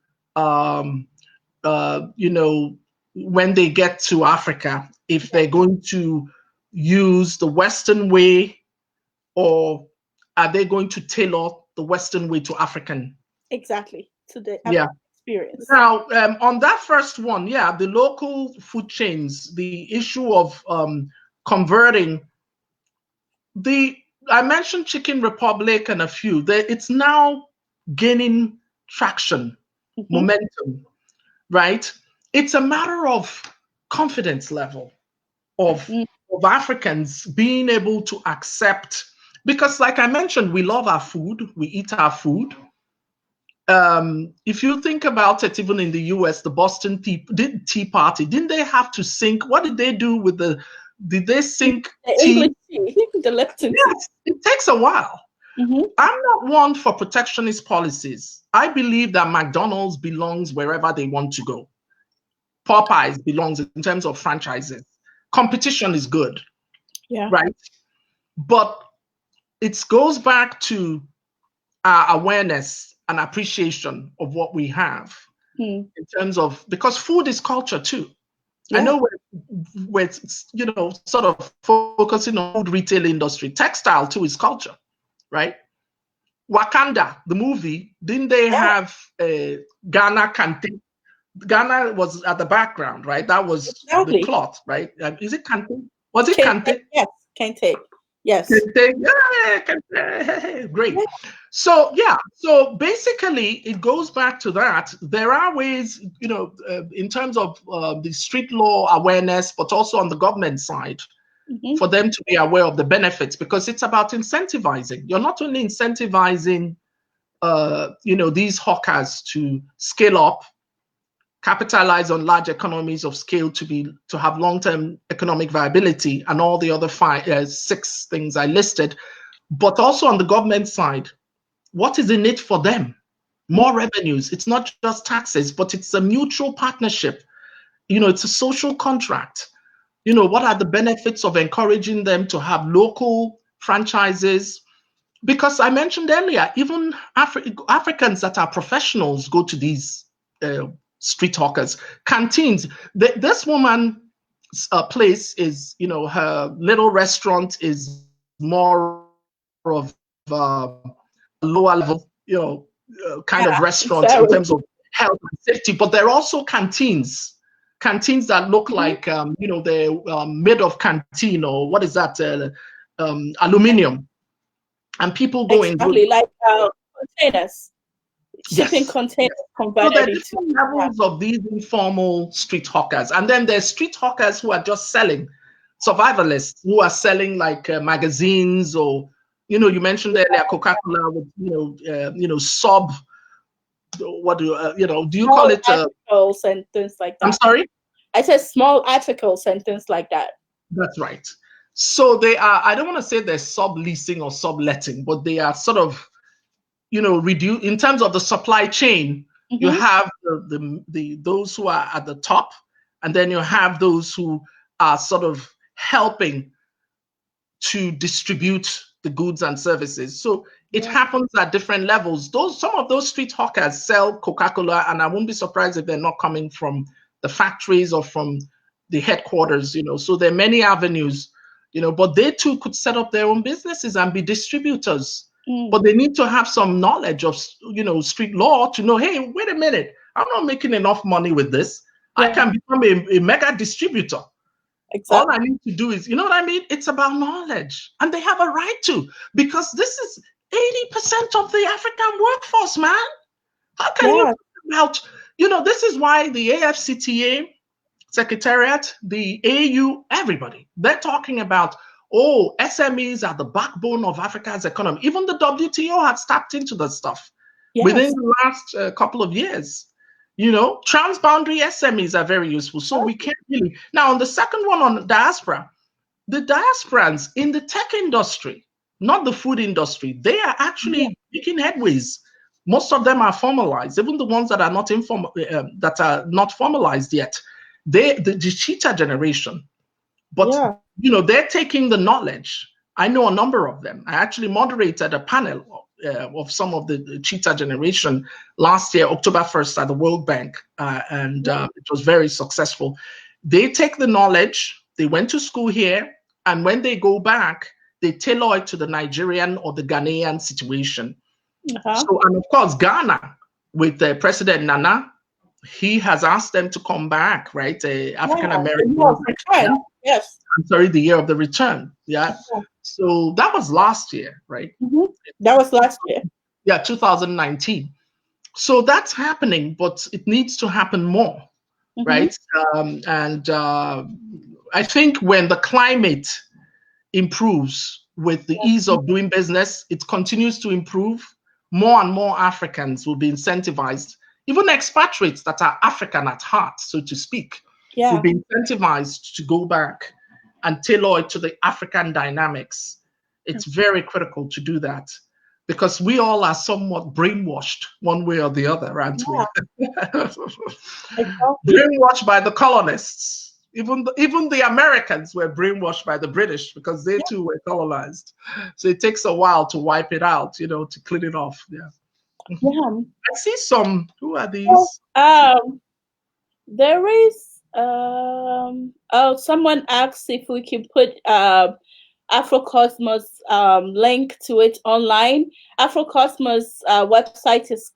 [SPEAKER 2] when they get to Africa, if they're going to use the Western way, or are they going to tailor the Western way to African?
[SPEAKER 1] exactly, to the
[SPEAKER 2] Yeah.
[SPEAKER 1] experience.
[SPEAKER 2] Now, on that first one, yeah, the local food chains, the issue of converting I mentioned Chicken Republic and a few. It's now gaining traction,
[SPEAKER 1] Mm-hmm.
[SPEAKER 2] momentum, right? It's a matter of confidence level of
[SPEAKER 1] Mm,
[SPEAKER 2] of Africans being able to accept, because like I mentioned, we love our food, we eat our food. If you think about it, even in the US, the Boston Tea Party, didn't they have to sink? What did they do with did they sink
[SPEAKER 1] the English
[SPEAKER 2] tea?
[SPEAKER 1] tea, the Lipton tea.
[SPEAKER 2] Yes, it takes a while.
[SPEAKER 1] Mm-hmm.
[SPEAKER 2] I'm not one for protectionist policies. I believe that McDonald's belongs wherever they want to go. Popeyes belongs in terms of franchises. Competition is good,
[SPEAKER 1] Yeah.
[SPEAKER 2] right? But it goes back to our awareness and appreciation of what we have
[SPEAKER 1] Mm.
[SPEAKER 2] in terms of, because food is culture too. I
[SPEAKER 1] Yeah.
[SPEAKER 2] know we're sort of focusing on food retail industry. Textile too is culture, right? Wakanda, the movie, didn't they have Ghana Kante? Ghana was at the background, right? That was the
[SPEAKER 1] exactly.
[SPEAKER 2] plot, right? Is it Kante? Was it
[SPEAKER 1] Kente,
[SPEAKER 2] Kante?
[SPEAKER 1] yes, Kente, yes.
[SPEAKER 2] Kente, yeah, Kente. Great.
[SPEAKER 1] Yeah.
[SPEAKER 2] So yeah, so basically it goes back to that. There are ways, in terms of the street law awareness, but also on the government side,
[SPEAKER 1] Mm-hmm.
[SPEAKER 2] for them to be aware of the benefits, because it's about incentivizing. You're not only incentivizing, these hawkers to scale up, capitalize on large economies of scale to have long-term economic viability, and all the other six things I listed, but also on the government side, what is in it for them? More revenues. It's not just taxes, but it's a mutual partnership. It's a social contract. What are the benefits of encouraging them to have local franchises? Because I mentioned earlier, even Africans that are professionals go to these street hawkers, canteens. This woman's place is, her little restaurant is more of a lower level, kind of
[SPEAKER 1] Yeah,
[SPEAKER 2] restaurant in
[SPEAKER 1] very.
[SPEAKER 2] terms of health and safety. But there are also canteens that look
[SPEAKER 1] Mm-hmm.
[SPEAKER 2] like, they're made of canteen, or what is that, aluminium. And people go in those.
[SPEAKER 1] Exactly, like containers, shipping
[SPEAKER 2] Yes.
[SPEAKER 1] containers
[SPEAKER 2] So there
[SPEAKER 1] converted
[SPEAKER 2] are
[SPEAKER 1] into.
[SPEAKER 2] different
[SPEAKER 1] Yeah.
[SPEAKER 2] levels of these informal street hawkers. And then there's street hawkers who are just selling, survivalists who are selling like magazines, or, you mentioned earlier Coca-Cola with, sub, what do you call
[SPEAKER 1] Small
[SPEAKER 2] it?
[SPEAKER 1] articles and things like
[SPEAKER 2] I'm
[SPEAKER 1] that.
[SPEAKER 2] sorry?
[SPEAKER 1] I said small articles and things like that.
[SPEAKER 2] That's right. So they are, I don't want to say they're subleasing or subletting, but they are sort of, reduce in terms of the supply chain. You
[SPEAKER 1] Mm-hmm.
[SPEAKER 2] have the those who are at the top, and then you have those who are sort of helping to distribute the goods and services. So it
[SPEAKER 1] Yeah.
[SPEAKER 2] happens at different levels. Some of those street hawkers sell Coca-Cola, and I won't be surprised if they're not coming from the factories or from the headquarters. So there are many avenues, but they too could set up their own businesses and be distributors.
[SPEAKER 1] Mm.
[SPEAKER 2] But they need to have some knowledge of, street law to know, hey, wait a minute, I'm not making enough money with this. I
[SPEAKER 1] Yeah,
[SPEAKER 2] can become a mega distributor. All I
[SPEAKER 1] exactly.
[SPEAKER 2] need to do is, you know what I mean? It's about knowledge. And they have a right to, because this is 80% of the African workforce, man. How can you
[SPEAKER 1] Yeah,
[SPEAKER 2] talk about, this is why the AFCTA Secretariat, the AU, everybody, they're talking about, oh, SMEs are the backbone of Africa's economy. Even the WTO has tapped into the stuff within
[SPEAKER 1] yes.
[SPEAKER 2] the last couple of years. Transboundary SMEs are very useful. So we can't really. Now, on the second one on diaspora, the diasporans in the tech industry, not the food industry, they are
[SPEAKER 1] Yeah.
[SPEAKER 2] actually making headways. Most of them are formalized, even the ones that are not that are not formalized yet. The cheetah generation, but
[SPEAKER 1] Yeah.
[SPEAKER 2] they're taking the knowledge. I know a number of them. I actually moderated a panel of some of the cheetah generation last year, October 1st, at the World Bank, and it was very successful. They take the knowledge, they went to school here, and when they go back, they tailor it to the Nigerian or the Ghanaian situation.
[SPEAKER 1] Uh-huh.
[SPEAKER 2] So, and of course, Ghana, with President Nana, he has asked them to come back, right? African
[SPEAKER 1] Yeah. The year
[SPEAKER 2] Americans.
[SPEAKER 1] of return. Yes.
[SPEAKER 2] I'm sorry, the year of the return. Yeah.
[SPEAKER 1] Yeah.
[SPEAKER 2] So that was last year, right?
[SPEAKER 1] Mm-hmm. That was last year.
[SPEAKER 2] Yeah, 2019. So that's happening, but it needs to happen more,
[SPEAKER 1] Mm-hmm.
[SPEAKER 2] right? And I think when the climate improves with the ease of doing business, it continues to improve. More and more Africans will be incentivized. Even expatriates that are African at heart, so to speak, will
[SPEAKER 1] Yeah.
[SPEAKER 2] be incentivized to go back and tailor it to the African dynamics. It's very critical to do that because we all are somewhat brainwashed one way or the other, aren't we?
[SPEAKER 1] Yeah. Exactly.
[SPEAKER 2] Brainwashed by the colonists. Even the Americans were brainwashed by the British because they
[SPEAKER 1] Yeah.
[SPEAKER 2] too were colonized. So it takes a while to wipe it out, to clean it off. Yeah.
[SPEAKER 1] Yeah.
[SPEAKER 2] I see some. Who are
[SPEAKER 1] So,
[SPEAKER 2] these?
[SPEAKER 1] there is someone asked if we can put Afrocosmos link to it online. Afrocosmos website is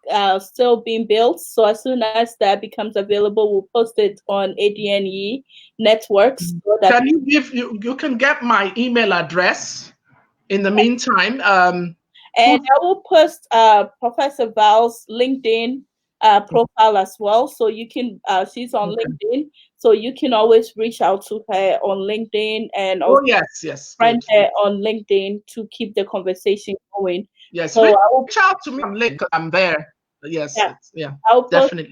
[SPEAKER 1] still being built, so as soon as that becomes available, we'll post it on ADNE networks. So that
[SPEAKER 2] Can you give you can get my email address in the meantime?
[SPEAKER 1] And I will post Professor Val's LinkedIn profile as well. So you can, she's on LinkedIn. So you can always reach out to her on LinkedIn and also
[SPEAKER 2] yes,
[SPEAKER 1] friend
[SPEAKER 2] good.
[SPEAKER 1] her on LinkedIn to keep the conversation going.
[SPEAKER 2] Yes,
[SPEAKER 1] So I will,
[SPEAKER 2] reach out to me. I'm late 'cause I'm there. Yes,
[SPEAKER 1] yeah, I'll post
[SPEAKER 2] definitely.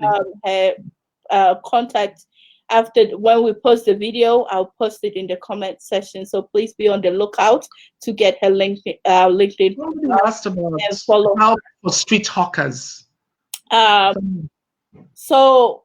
[SPEAKER 1] her contact after when we post the video. I'll post it in the comment section. So please be on the lookout to get her LinkedIn
[SPEAKER 2] Somebody asked about
[SPEAKER 1] and follow.
[SPEAKER 2] help for street hawkers.
[SPEAKER 1] So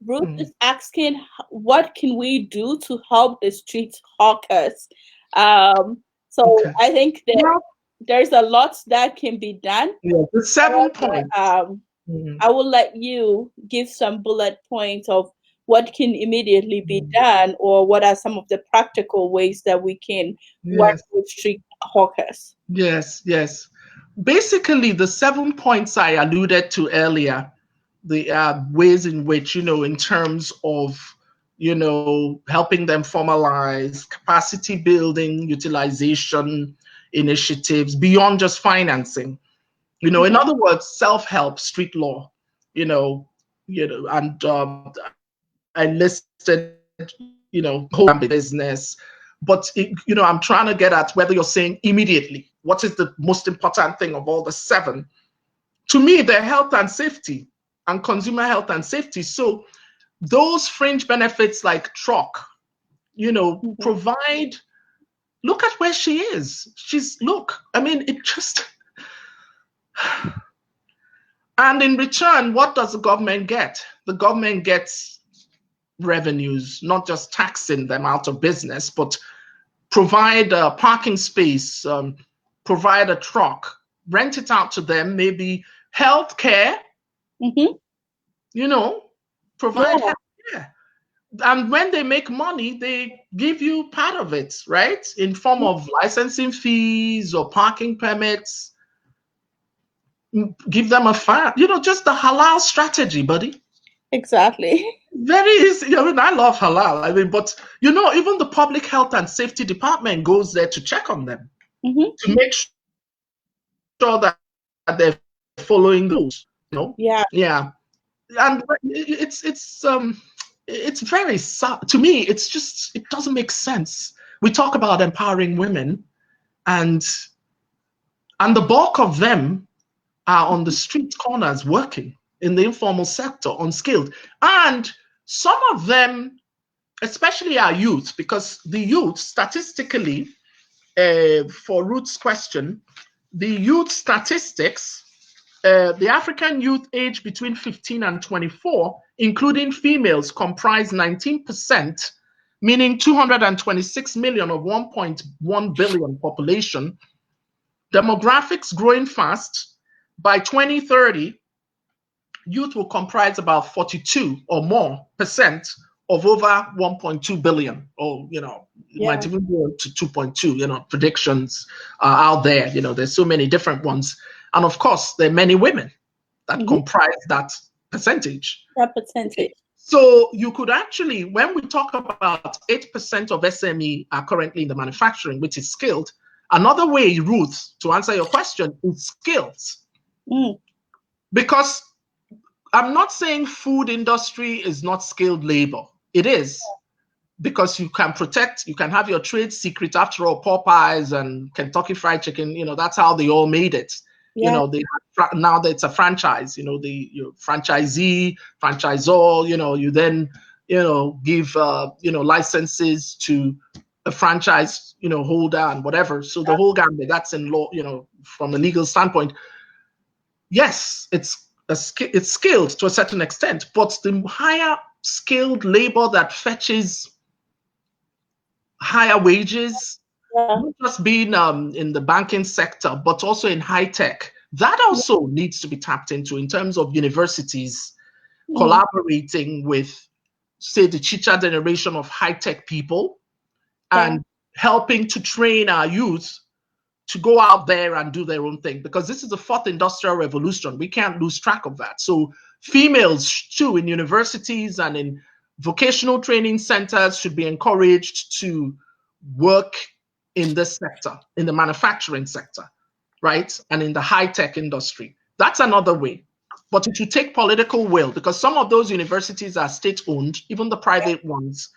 [SPEAKER 1] Ruth is asking, what can we do to help the street hawkers? So I think that there's a lot that can be done.
[SPEAKER 2] Yeah, the 7 points.
[SPEAKER 1] I will let you give some bullet points of what can immediately be done, or what are some of the practical ways that we can work with street hawkers.
[SPEAKER 2] Yes. Basically, the 7 points I alluded to earlier, the ways in which, in terms of, helping them formalize capacity building, utilization initiatives beyond just financing. In other words, self-help, street law, and I listed, home business. But, I'm trying to get at whether you're saying immediately, what is the most important thing of all the 7? To me, they're health and safety and consumer health and safety. So those fringe benefits like truck, provide, look at where she is. It just, and in return, what does the government get? The government gets revenues, not just taxing them out of business, but provide a parking space, provide a truck, rent it out to them, maybe healthcare, provide healthcare. And when they make money, they give you part of it, right? In form of licensing fees or parking permits. Give them a fine, just the halal strategy, buddy.
[SPEAKER 1] Exactly.
[SPEAKER 2] Very easy. I love halal. But even the public health and safety department goes there to check on them, to make sure that they're following the rules. Yeah. And it's very sad to me. It's just, it doesn't make sense. We talk about empowering women, and the bulk of them are on the street corners working in the informal sector, unskilled. And some of them, especially our youth, because the youth statistically, for Ruth's question, the youth statistics, the African youth aged between 15 and 24, including females, comprise 19%, meaning 226 million of 1.1 billion population. Demographics growing fast. By 2030, youth will comprise about 42 or more percent of over 1.2 billion, or it might even go to 2.2. Predictions are out there. There's so many different ones, and of course there are many women that comprise that percentage. So you could actually, when we talk about 8% of SME are currently in the manufacturing, which is skilled, another way, Ruth, to answer your question, is skills. Because I'm not saying food industry is not skilled labor. It is, because you can have your trade secret. After all, Popeyes and Kentucky Fried Chicken, that's how they all made it. Now that it's a franchise, the franchisee, franchisor, you then, give, licenses to a franchise, holder and whatever. So the whole gambit, that's in law, from a legal standpoint. Yes, it's skilled to a certain extent, but the higher skilled labor that fetches higher wages, not just being in the banking sector, but also in high tech, that also needs to be tapped into in terms of universities collaborating with, say, the teacher generation of high tech people, and helping to train our youth to go out there and do their own thing, because this is the fourth industrial revolution. We can't lose track of that. So females too in universities and in vocational training centers should be encouraged to work in this sector, in the manufacturing sector, right? And in the high-tech industry. That's another way. But it should take political will, because some of those universities are state-owned, even the private ones.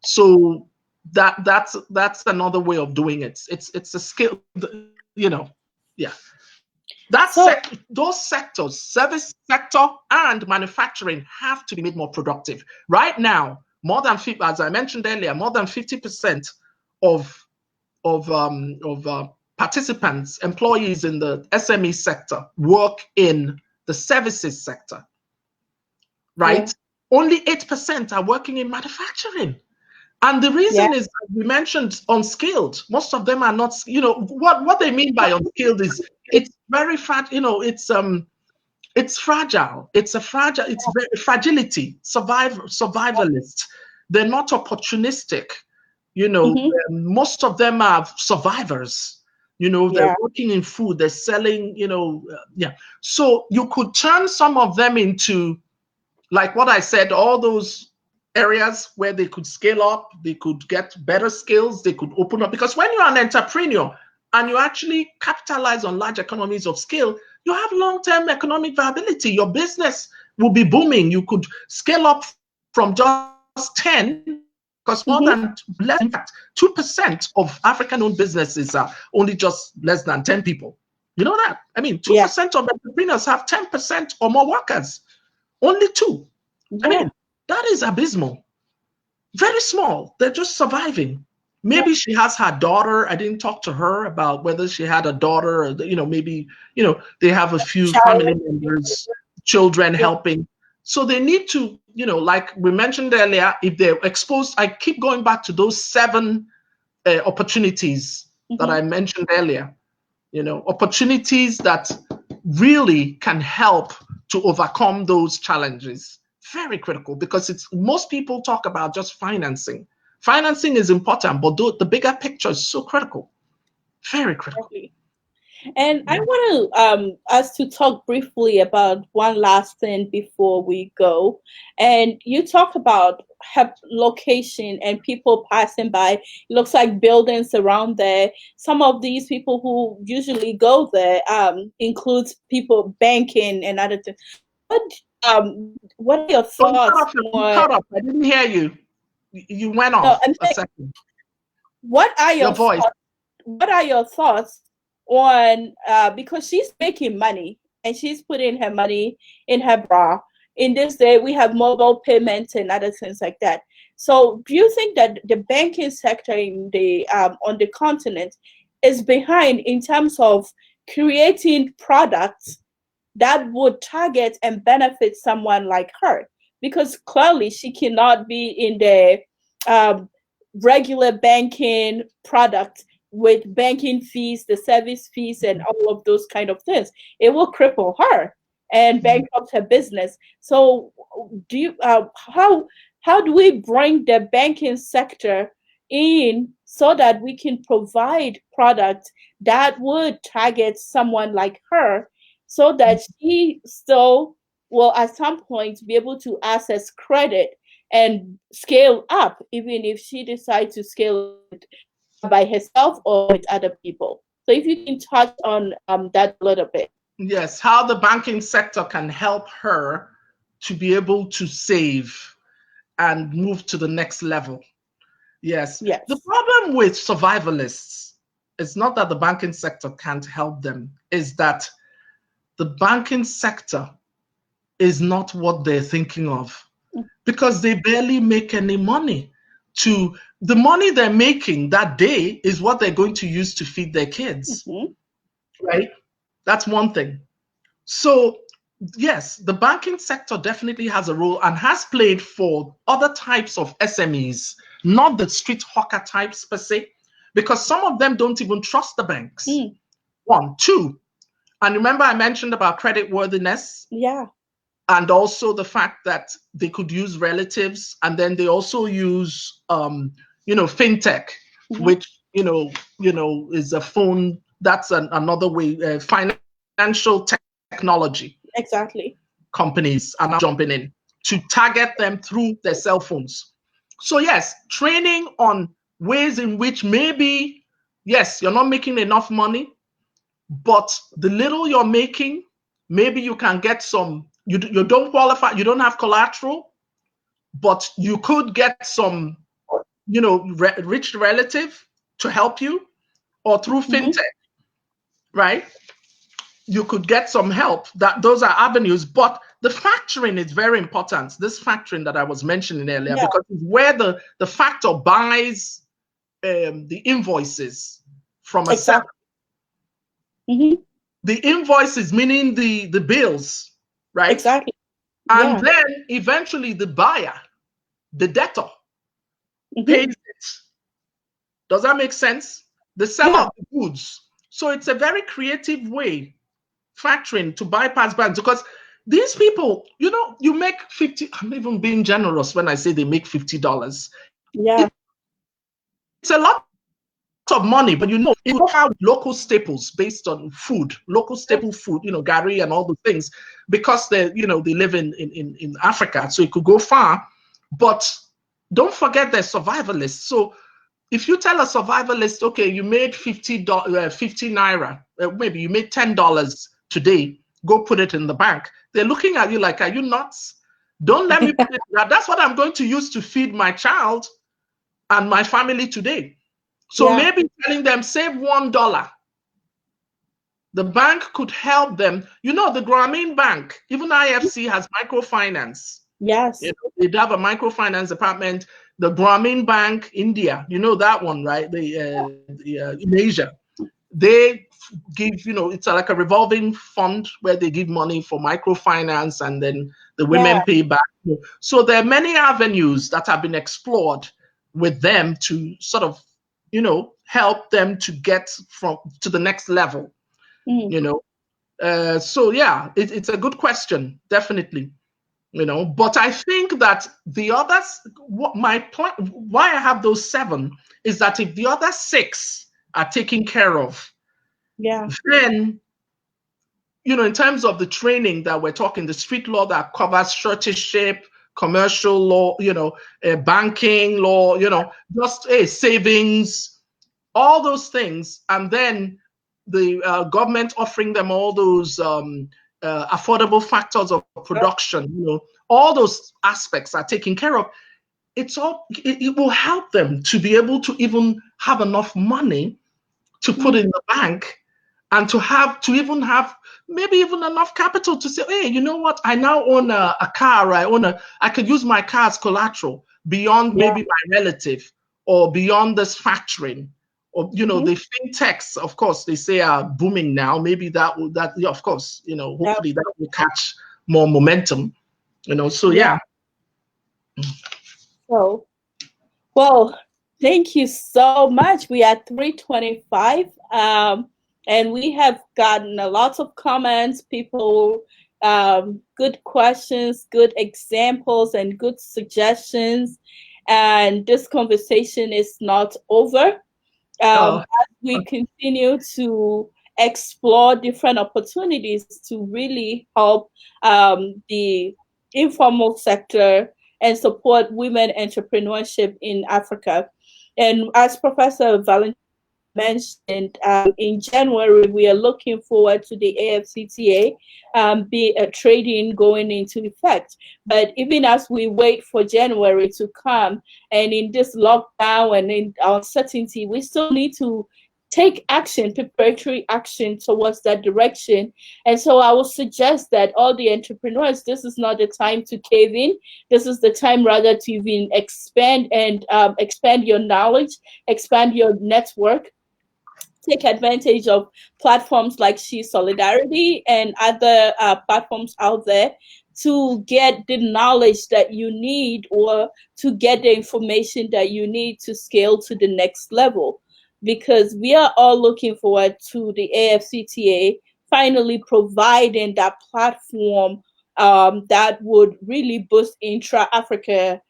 [SPEAKER 2] So that's another way of doing it. It's a skill, yeah. Those sectors, service sector and manufacturing, have to be made more productive. Right now, more than 50, as I mentioned earlier, more than 50% of participants, employees in the SME sector work in the services sector, right? Yeah. Only 8% are working in manufacturing. And the reason is, we mentioned unskilled. Most of them are not, what they mean by unskilled is it's very fragile, it's fragile. It's very fragility, survivalist. They're not opportunistic. Most of them are survivors. They're working in food, they're selling, So you could turn some of them into, like what I said, all those areas where they could scale up, they could get better skills, they could open up. Because when you're an entrepreneur and you actually capitalize on large economies of scale, you have long-term economic viability. Your business will be booming. You could scale up from just 10, because more than less, in fact, 2% of African-owned businesses are only just less than 10 people. You know that? I mean, 2% of entrepreneurs have 10% or more workers. Only 2. I mean, that is abysmal. Very small. They're just surviving. Maybe she has her daughter. I didn't talk to her about whether she had a daughter, or, maybe, they have a few family members, children helping. So they need to, like we mentioned earlier, if they're exposed, I keep going back to those 7 opportunities that I mentioned earlier, opportunities that really can help to overcome those challenges. Very critical, because most people talk about just financing. Financing is important, but the bigger picture is so critical. Very critical.
[SPEAKER 1] And I want us to talk briefly about one last thing before we go. And you talk about location and people passing by. It looks like buildings around there. Some of these people who usually go there includes people banking and other things. What are your thoughts?
[SPEAKER 2] Cut off. I didn't hear you. You went off a second.
[SPEAKER 1] What are your voice? What are your thoughts on, because she's making money and she's putting her money in her bra. In this day, we have mobile payments and other things like that. So do you think that the banking sector in the on the continent is behind in terms of creating products that would target and benefit someone like her? Because clearly she cannot be in the regular banking product with banking fees, the service fees, and all of those kind of things. It will cripple her and bankrupt her business. So do you how do we bring the banking sector in so that we can provide products that would target someone like her, so that she still will at some point be able to access credit and scale up, even if she decides to scale it by herself or with other people? So if you can touch on that a little bit.
[SPEAKER 2] Yes, how the banking sector can help her to be able to save and move to the next level. Yes. The problem with survivalists is not that the banking sector can't help them, is that the banking sector is not what they're thinking of, because they barely make any money. The money they're making that day is what they're going to use to feed their kids, right? That's one thing. So yes, the banking sector definitely has a role and has played for other types of SMEs, not the street hawker types per se, because some of them don't even trust the banks. 1, 2. And remember I mentioned about credit worthiness?
[SPEAKER 1] Yeah.
[SPEAKER 2] And also the fact that they could use relatives, and then they also use, fintech, which is a phone. That's another way. Financial technology
[SPEAKER 1] Exactly.
[SPEAKER 2] companies are now jumping in to target them through their cell phones. So yes, training on ways in which maybe, yes, you're not making enough money, but the little you're making, maybe you can get some, you don't qualify, you don't have collateral, but you could get some, rich relative to help you, or through fintech, right? You could get some help. That those are avenues, but the factoring is very important. This factoring that I was mentioning earlier,
[SPEAKER 1] Yeah.
[SPEAKER 2] because it's where the factor buys the invoices from a seller.
[SPEAKER 1] Exactly.
[SPEAKER 2] The invoices meaning the bills, right?
[SPEAKER 1] Exactly.
[SPEAKER 2] And
[SPEAKER 1] Yeah.
[SPEAKER 2] then eventually the buyer, the debtor, pays
[SPEAKER 1] Mm-hmm.
[SPEAKER 2] it. Does that make sense? The seller
[SPEAKER 1] Yeah.
[SPEAKER 2] of the goods. So it's a very creative way, factoring, to bypass banks, because these people, you make 50, I'm even being generous when I say they make $50.
[SPEAKER 1] Yeah.
[SPEAKER 2] It's a lot of money, but it will have local staples based on food, local staple food, gari and all the things, because they live in Africa, so it could go far. But don't forget they're survivalists. So if you tell a survivalist, okay, you made $50, 50 naira, maybe you made $10 today, go put it in the bank. They're looking at you like, are you nuts? Don't let me put it. That's what I'm going to use to feed my child and my family today. So
[SPEAKER 1] Yeah.
[SPEAKER 2] maybe telling them save $1. The bank could help them. The Grameen Bank, even IFC has microfinance.
[SPEAKER 1] Yes.
[SPEAKER 2] They have a microfinance department. The Grameen Bank, India, that one, right? In Asia, they give, it's like a revolving fund where they give money for microfinance, and then the
[SPEAKER 1] Yeah.
[SPEAKER 2] women pay back. So there are many avenues that have been explored with them to sort of, help them to get to the next level.
[SPEAKER 1] Mm.
[SPEAKER 2] So yeah, it's a good question, definitely. But I think that the others, my plan, why I have those 7 is that if the other 6 are taken care of,
[SPEAKER 1] Yeah.
[SPEAKER 2] then, in terms of the training that we're talking, the street law that covers suretyship, commercial law, banking law, just savings, all those things, and then the government offering them all those affordable factors of production, all those aspects are taken care of. It will help them to be able to even have enough money to put in the bank, and to even have maybe even enough capital to say, hey, you know what? I now own a car. I could use my car as collateral beyond
[SPEAKER 1] Yeah.
[SPEAKER 2] maybe my relative, or beyond this factoring, or
[SPEAKER 1] Mhm.
[SPEAKER 2] the fintechs. Of course, they say are booming now. Maybe yeah, of course,
[SPEAKER 1] Yeah.
[SPEAKER 2] hopefully that will catch more momentum. So
[SPEAKER 1] Yeah.
[SPEAKER 2] yeah.
[SPEAKER 1] So, well, thank you so much. We are 3:25, and we have gotten a lot of comments, people, good questions, good examples, and good suggestions. And this conversation is not over.
[SPEAKER 2] Oh,
[SPEAKER 1] As we continue to explore different opportunities to really help the informal sector and support women entrepreneurship in Africa. And as Professor Valentin mentioned, in January, we are looking forward to the AFCTA be a trading going into effect. But even as we wait for January to come, and in this lockdown and in uncertainty, we still need to take action, preparatory action towards that direction. And so I would suggest that all the entrepreneurs, this is not the time to cave in. This is the time rather to even expand and expand your knowledge, expand your network, take advantage of platforms like She Solidarity and other platforms out there to get the knowledge that you need, or to get the information that you need to scale to the next level. Because we are all looking forward to the AFCTA finally providing that platform that would really boost intra-Africa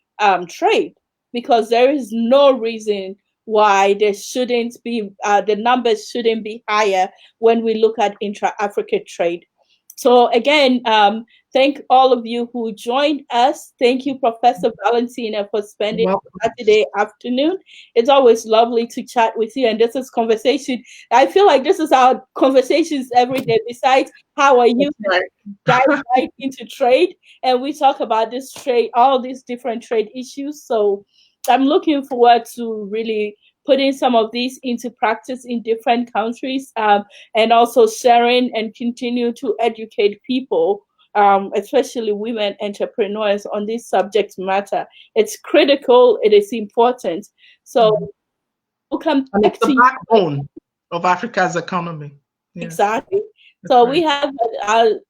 [SPEAKER 1] trade. Because there is no reason why there shouldn't be, the numbers shouldn't be higher when we look at intra-Africa trade. So again, thank all of you who joined us. Thank you, Professor Valentina, for spending Saturday afternoon. It's always lovely to chat with you. And this is conversation. I feel like this is our conversations every day. Besides, how are you? Dive right into trade. And we talk about this trade, all these different trade issues. So I'm looking forward to really putting some of these into practice in different countries, and also sharing and continue to educate people, especially women entrepreneurs, on this subject matter. It's critical, it is important. So we'll come back
[SPEAKER 2] it's the backbone of Africa's economy.
[SPEAKER 1] Yeah. Exactly. So we have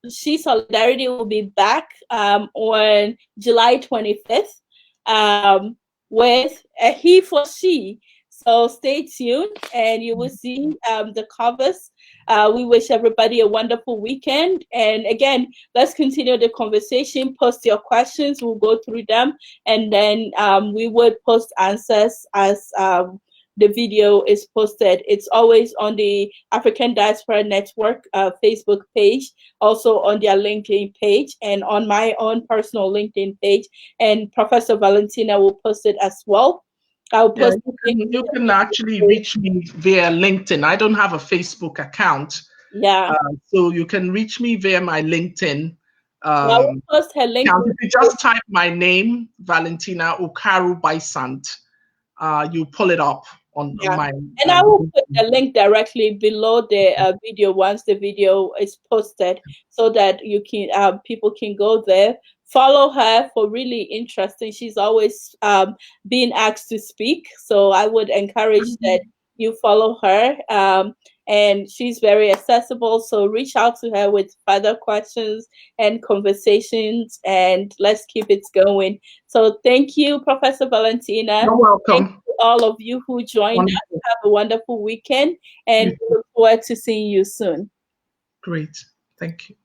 [SPEAKER 1] She Solidarity will be back on July 25th with a he for she. So stay tuned and you will see the covers. We wish everybody a wonderful weekend. And again, let's continue the conversation. Post your questions. We'll go through them. And then we would post answers as the video is posted. It's always on the African Diaspora Network Facebook page, also on their LinkedIn page, and on my own personal LinkedIn page. And Professor Valentina will post it as well. I'll post
[SPEAKER 2] you can actually reach me via LinkedIn. I don't have a Facebook account.
[SPEAKER 1] Yeah.
[SPEAKER 2] So you can reach me via my LinkedIn.
[SPEAKER 1] I will post her link.
[SPEAKER 2] If you just type my name, Valentina Okaru Baisant, you pull it up on my.
[SPEAKER 1] And I will put the link directly below the video once the video is posted, so that you can people can go there. Follow her for really interesting. She's always being asked to speak, so I would encourage that you follow her. And she's very accessible, so reach out to her with further questions and conversations, and let's keep it going. So thank you, Professor Valentina.
[SPEAKER 2] You're welcome.
[SPEAKER 1] Thank you, all of you who joined us. Have a wonderful weekend, and we look forward to seeing you soon.
[SPEAKER 2] Great. Thank you.